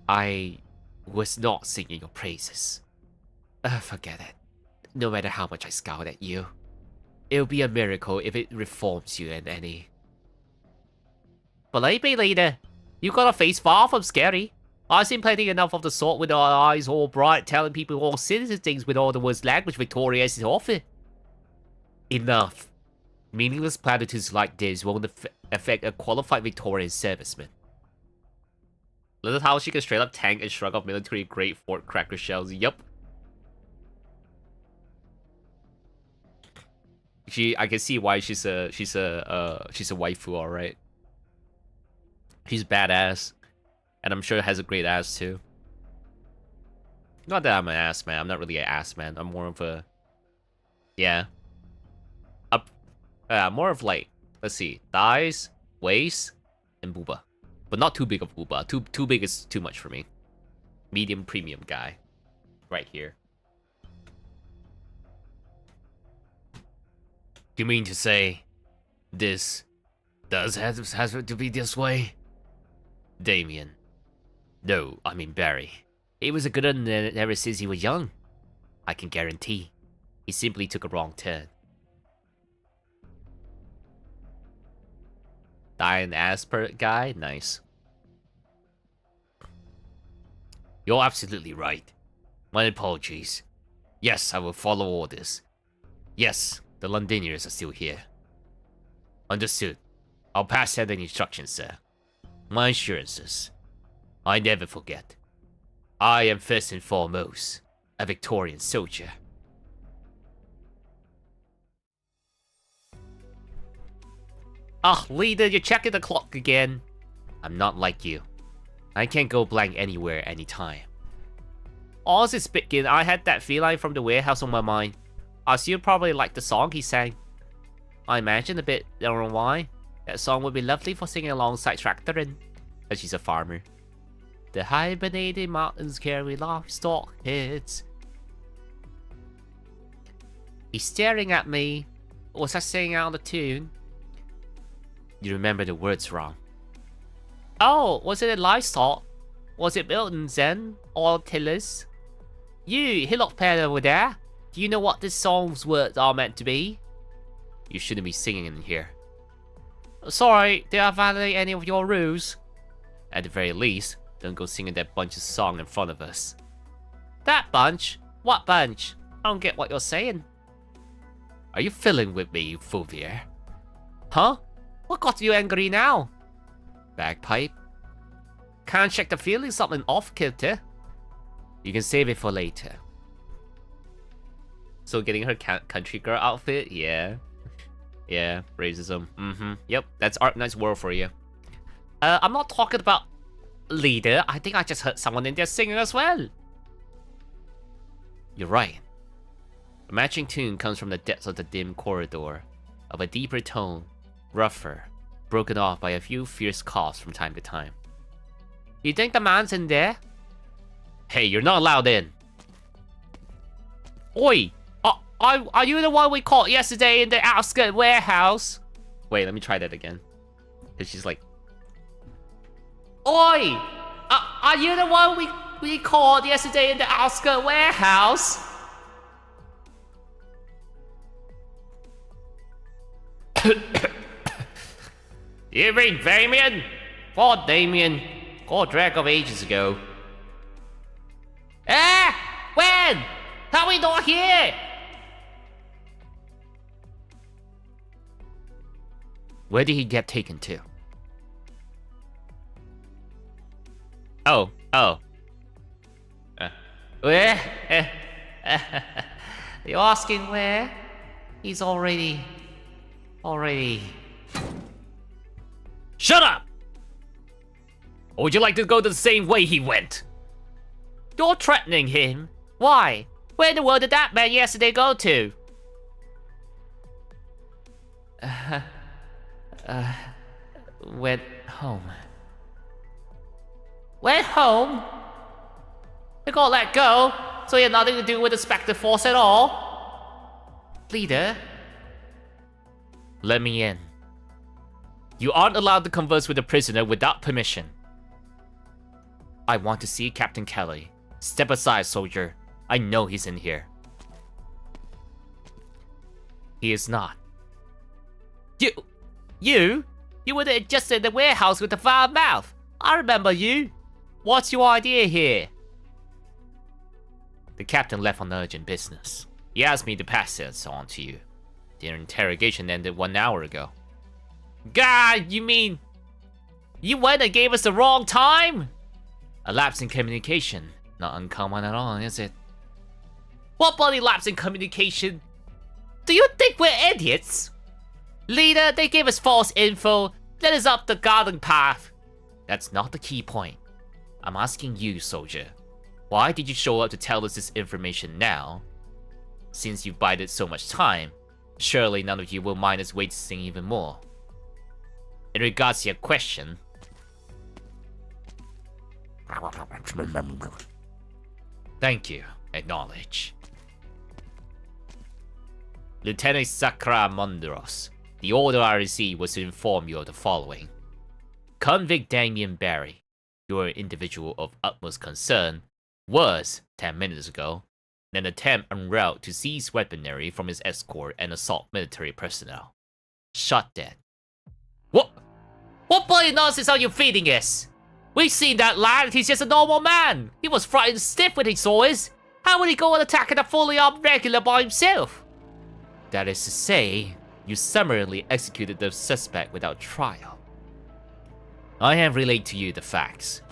S2: I was not singing your praises. Forget it. No matter how much I scowl at you, it'll be a miracle if it reforms you in any. Believe me, leader, you got a face far from scary. I've seen plenty enough of the sort with our eyes all bright, telling people all sinister things with all the worst language Victoria has to offer. Enough. Meaningless platitudes like this won't affect a qualified Victorian serviceman. Look at how she can straight up tank and shrug off military grade fort cracker shells. Yup. I can see why she's a waifu, alright. She's badass. And I'm sure has a great ass too.
S1: Not that I'm an ass man. I'm not really an ass man. I'm more of a... Yeah. More of like... Let's see. Thighs, waist, and booba. But not too big of booba. Too big is too much for me. Medium premium guy. Right here. You mean to say... This... Does has to be this way? Damien. No, I mean Barry. He was a good one ever since he was young. I can guarantee. He simply took a wrong turn. Dying Asper guy? Nice. You're absolutely right. My apologies. Yes, I will follow orders. Yes, the Londonians are still here. Understood. I'll pass down the instructions, sir. My assurances. I never forget. I am first and foremost a Victorian soldier. Ah, leader, you're checking the clock again. I'm not like you. I can't go blank anywhere, anytime. Honestly speaking, I had that feeling from the warehouse on my mind. I still probably like the song he sang. I imagine a bit, I don't know why. That song would be lovely for singing alongside tractoring. As she's a farmer. The hibernating mountains carry livestock heads. He's staring at me. Was I singing out of tune? You remember the words wrong. Oh, was it a livestock? Was it Milton then? Or tillers? You, hillock pen over there. Do you know what this song's words are meant to be? You shouldn't be singing in here. Sorry, did I violate any of your rules? At the very least, don't go singing that bunch's song in front of us. That bunch? What bunch? I don't get what you're saying. Are you fiddling with me, you Fouvier? Huh? What got you angry now? Bagpipe? Can't check the feeling something off kilter. You can save it for later. So getting her country girl outfit? Yeah. Yeah, racism. Yep, that's Arknights world for you. I'm not talking about leader. I think I just heard someone in there singing as well. You're right. A matching tune comes from the depths of the dim corridor, of a deeper tone, rougher, broken off by a few fierce coughs from time to time. You think the man's in there? Hey, you're not allowed in. Oi! Are you the one we caught yesterday in the outskirt warehouse? Wait, let me try that again. Cause she's like, Oi! Are you the one we caught yesterday in the outskirt warehouse? You mean Damien? Poor Damien. Got drag of ages ago. When? How are we not here? Where did he get taken to? Oh. Where? You're asking where? He's already... Shut up! Or would you like to go the same way he went? You're threatening him? Why? Where in the world did that man yesterday go to? Went home. Went home? You got let go, so you had nothing to do with the Spectre Force at all? Leader? Let me in. You aren't allowed to converse with a prisoner without permission. I want to see Captain Kelly. Step aside, soldier. I know he's in here. He is not. You were just in the warehouse with the foul mouth. I remember you. What's your idea here? The captain left on urgent business. He asked me to pass this on to you. Their interrogation ended 1 hour ago. God, you mean... You went and gave us the wrong time? A lapse in communication. Not uncommon at all, is it? What bloody lapse in communication? Do you think we're idiots? Leader, they gave us false info, led us up the garden path. That's not the key point. I'm asking you, soldier.
S2: Why did you show up to tell us this information now? Since you've bided so much time, surely none of you will mind us wasting even more. In regards to your question... Thank you. Acknowledge. Lieutenant Sakra Mondros, the order I received was to inform you of the following. Convict Damien Barry, your individual of utmost concern, was, 10 minutes ago, in an attempt en route to seize weaponry from his escort and assault military personnel. Shot dead. What bloody nonsense are you feeding us? We've seen that lad, he's just a normal man. He was frightened stiff when he saw us. How would he go on attacking a fully armed regular by himself? That is to say, you summarily executed the suspect without trial. I have relayed to you the facts.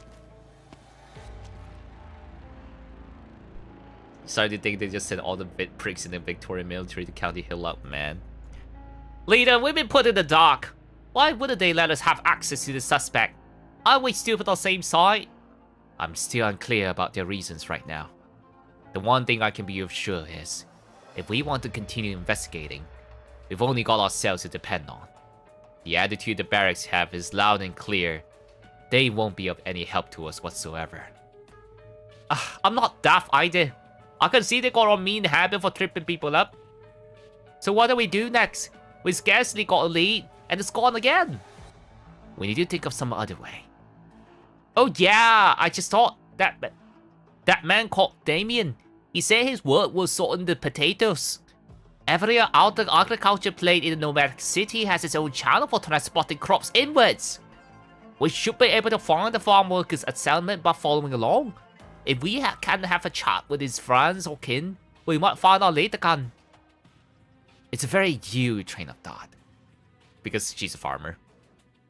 S2: Starting to think they just sent all the bit pricks in the Victorian military to County Hill up, man. Leader, we've been put in the dark. Why wouldn't they let us have access to the suspect? Are we stupid on the same side? I'm still unclear about their reasons right now. The one thing I can be sure is, if we want to continue investigating, we've only got ourselves to depend on. The attitude the barracks have is loud and clear. They won't be of any help to us whatsoever. I'm not daft either. I can see they got a mean habit for tripping people up. So what do we do next? We scarcely got a lead, and it's gone again. We need to think of some other way. Oh yeah, I just thought that man called Damien. He said his work was sorting the potatoes. Every other agriculture plant in the nomadic city has its own channel for transporting crops inwards. We should be able to find the farm workers at settlement by following along. If we can have a chat with his friends or kin, we might find our later gun. It's a very you train of thought, because she's a farmer.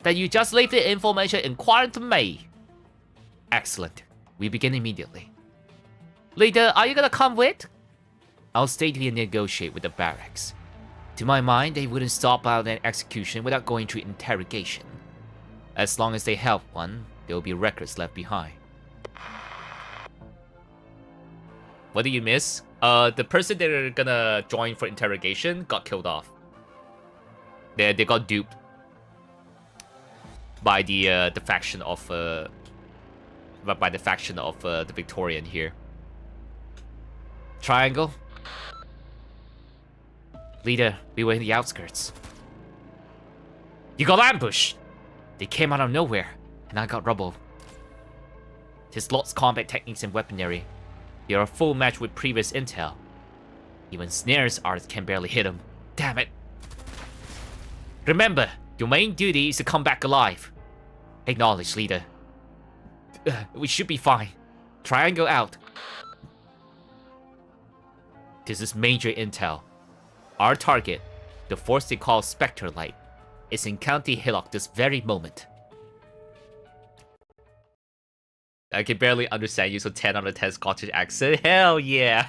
S2: Then you just leave the information inquiring to me. Excellent. We begin immediately. Leader, are you gonna come with? I'll stay to negotiate with the barracks. To my mind, they wouldn't stop out an execution without going through interrogation. As long as they help one, there will be records left behind. What did you miss? The person they're gonna join for interrogation got killed off. They got duped by the faction of the Victorian here. Triangle. Leader, we were in the outskirts. You got ambushed! They came out of nowhere, and I got rubbled. His lot's combat techniques and weaponry. They are a full match with previous intel. Even Snare's arts can barely hit him. Damn it. Remember, your main duty is to come back alive. Acknowledge, leader. We should be fine. Triangle out. This is major intel. Our target, the force they call Spectre Light, is in County Hillock this very moment. I can barely understand you, so 10 out of 10 Scottish accent. Hell yeah!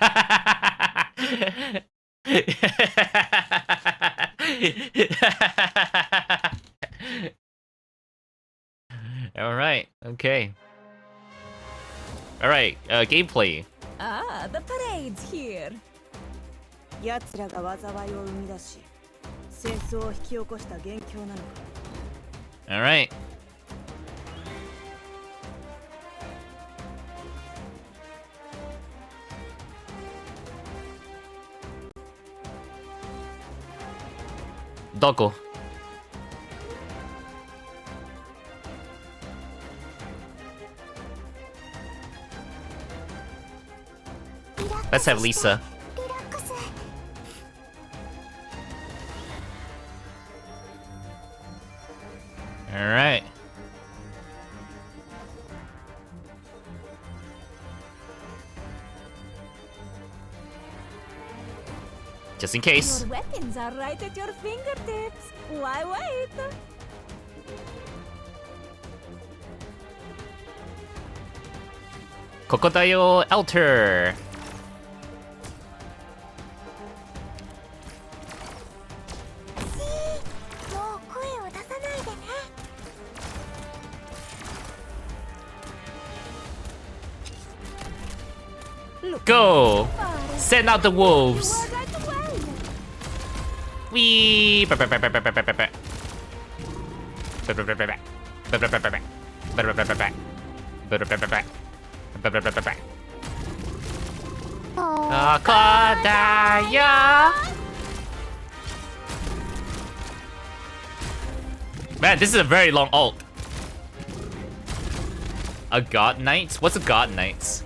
S2: Alright, okay. Alright, gameplay.
S4: Ah, the parade's here.
S5: 奴らが災いを生み出し、戦争を引き起こした元凶なのか。
S1: Alright. Doko. Let's have Lisa. Alright. Just in case.
S4: Your weapons are right at your fingertips. Why wait?
S1: Crocodile Alter. Go! Send out the wolves! Wee! Man, this is a very long ult. A God Knights? What's a God Knights?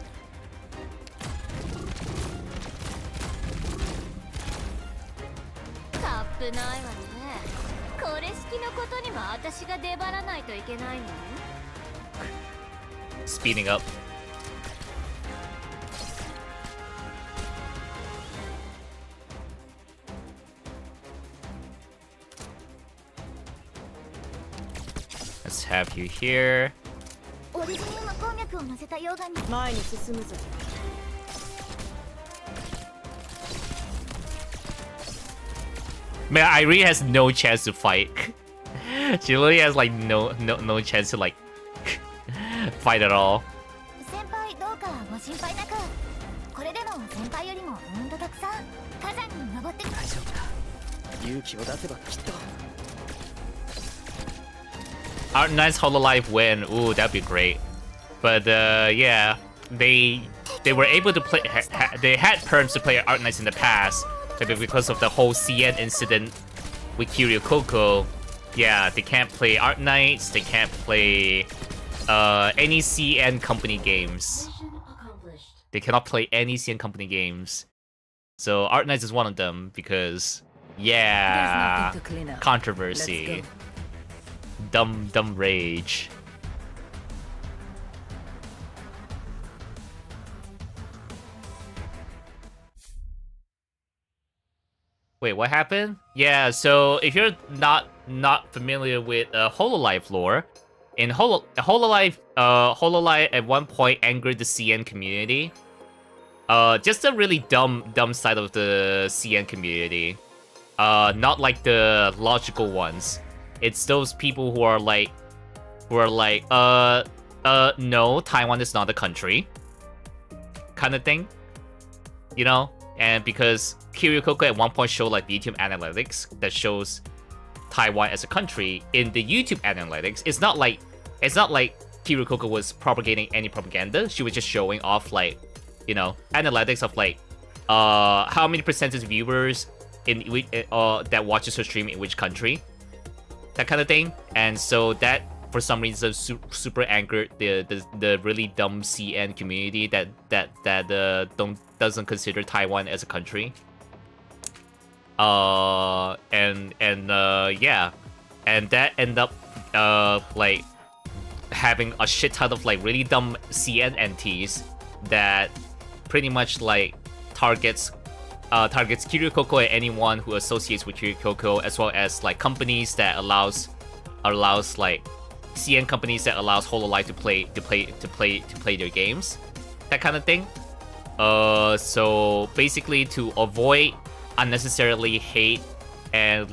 S6: カップないわね。これ式のことにも私が出張らないといけないの？
S1: Speeding up. Let's have you here.
S3: オリジニウム鉱脈を乗せた溶岩に
S5: 前に進むぞ。
S1: Man, Irene has no chance to fight. She literally has like no chance to like fight at all.
S3: 先輩どうかご心配なく。これでも先輩よりもうんとたくさん火山に登って大丈夫だ。勇気を出せばきっと。
S1: Arknights Hololive win. Ooh, that'd be great. But yeah, they were able to play. They had perms to play Arknights in the past, but because of the whole CN incident with Kiryu Coco, yeah, they can't play Arknights. They can't play any CN company games. They cannot play any CN company games. So Arknights is one of them because yeah, controversy. Dumb rage. Wait, what happened? Yeah, so if you're not familiar with Hololive lore, in Hololive at one point angered the CN community. Just a really dumb side of the CN community. Not like the logical ones. It's those people who are like, no, Taiwan is not a country, kind of thing, you know? And because Kiryu Coco at one point showed like YouTube analytics that shows Taiwan as a country in the YouTube analytics, it's not like Kiryu Coco was propagating any propaganda. She was just showing off like, you know, analytics of like, how many percentage viewers in that watches her stream in which country. That kind of thing, and so that for some reason super angered the really dumb CN community that doesn't consider Taiwan as a country. Yeah, and that ended up like having a shit ton of like really dumb CN NTs that pretty much like targets Kiryu Coco and anyone who associates with Kiryu Coco, as well as like companies that allows like CN companies that allows Hololive to play their games, that kind of thing. So basically to avoid unnecessarily hate and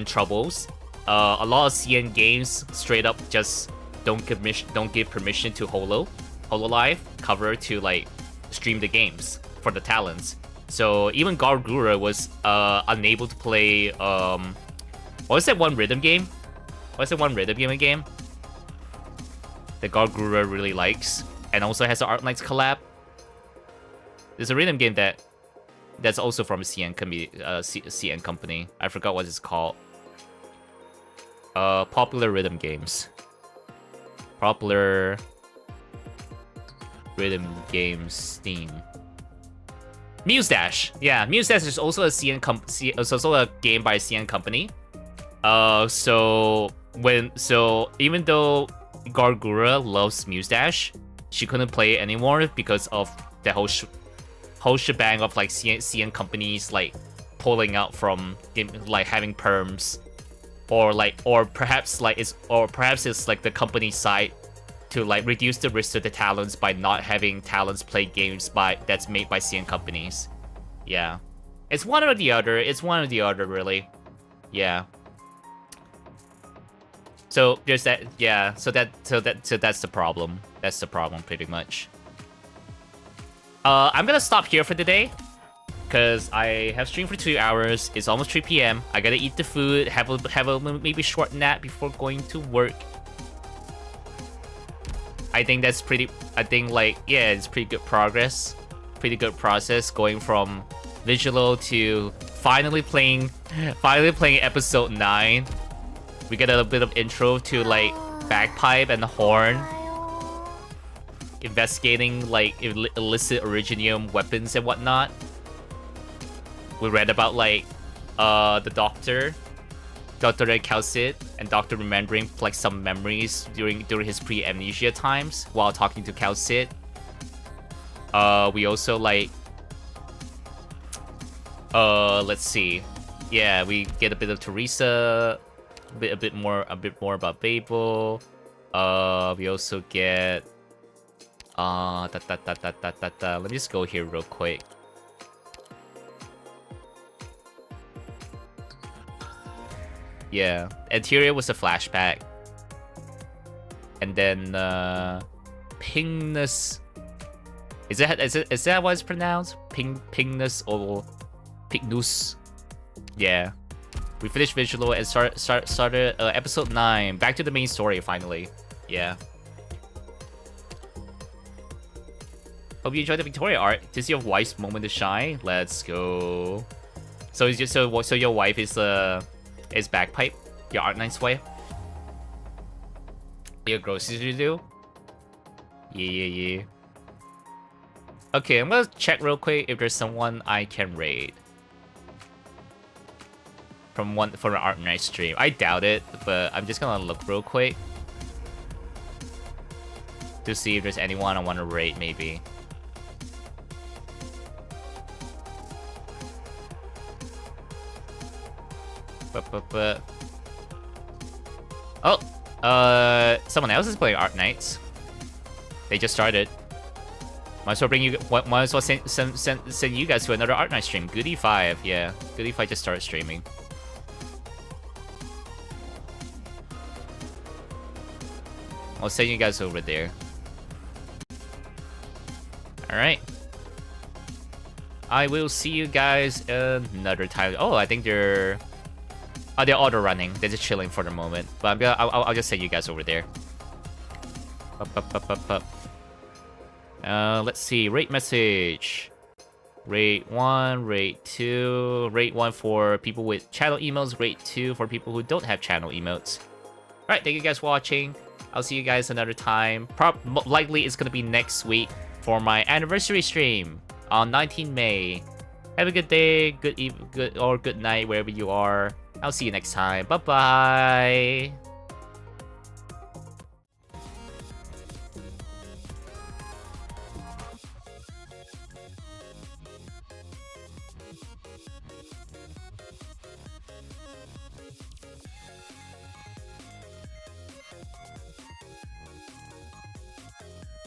S1: troubles, a lot of CN games straight up just don't give permission to Hololive cover to like stream the games for the talents. So even Gargura was unable to play what was that one rhythm game? What's that one rhythm game that Gargura really likes and also has an Arknights collab? There's a rhythm game that's also from a CN company. I forgot what it's called. Popular rhythm games. Popular rhythm games Steam. Muse Dash. Yeah, Muse Dash is also a it's also a game by a CN company. So even though Gargura loves Muse Dash, she couldn't play it anymore because of the whole shebang of like CN companies like pulling out from like having perms, or perhaps it's like the company side to like reduce the risk to the talents by not having talents play games that's made by CN companies. Yeah, it's one or the other. It's one or the other, really. Yeah. So there's that. Yeah. So that's the problem. That's the problem, pretty much. I'm gonna stop here for today. Because I have streamed for 2 hours. It's almost 3 p.m. I gotta eat the food, have a maybe short nap before going to work. I think that's pretty. I think like yeah, it's pretty good progress, pretty good process going from Vigilo to finally playing episode 9. We get a bit of intro to like bagpipe and the horn, investigating like illicit originium weapons and whatnot. We read about like the Doctor Calcit, and Doctor remembering like some memories during his pre-amnesia times while talking to Calcit. We also like let's see, yeah, we get a bit of Teresa, a bit more about Babel. We also get let me just go here real quick. Yeah, Anterior was a flashback. And then Pingness. Is that what it's pronounced? Pingness or Pignus? Yeah. We finished Vigilo and started episode 9. Back to the main story finally. Yeah. Hope you enjoyed the Victoria art. This is your wife's moment to shine. Let's go. So is so your wife is Bagpipe, your Arknights wife. Your groceries to do. Yeah. Okay, I'm gonna check real quick if there's someone I can raid from an Arknights stream. I doubt it, but I'm just gonna look real quick to see if there's anyone I want to raid. Maybe. Oh, someone else is playing Arknights. They just started. Might as well send you guys to another Arknights stream. Goody5, yeah. Goody5 just started streaming. I'll send you guys over there. Alright. I will see you guys another time. Oh, I think they're auto running. They're just chilling for the moment. But I'll just send you guys over there. Let's see. Rate message. Rate 1, rate 2. Rate 1 for people with channel emotes. Rate 2 for people who don't have channel emotes. Alright, thank you guys for watching. I'll see you guys another time. Likely it's gonna be next week for my anniversary stream on 19 May. Have a good day, good night wherever you are. I'll see you next time. Bye bye.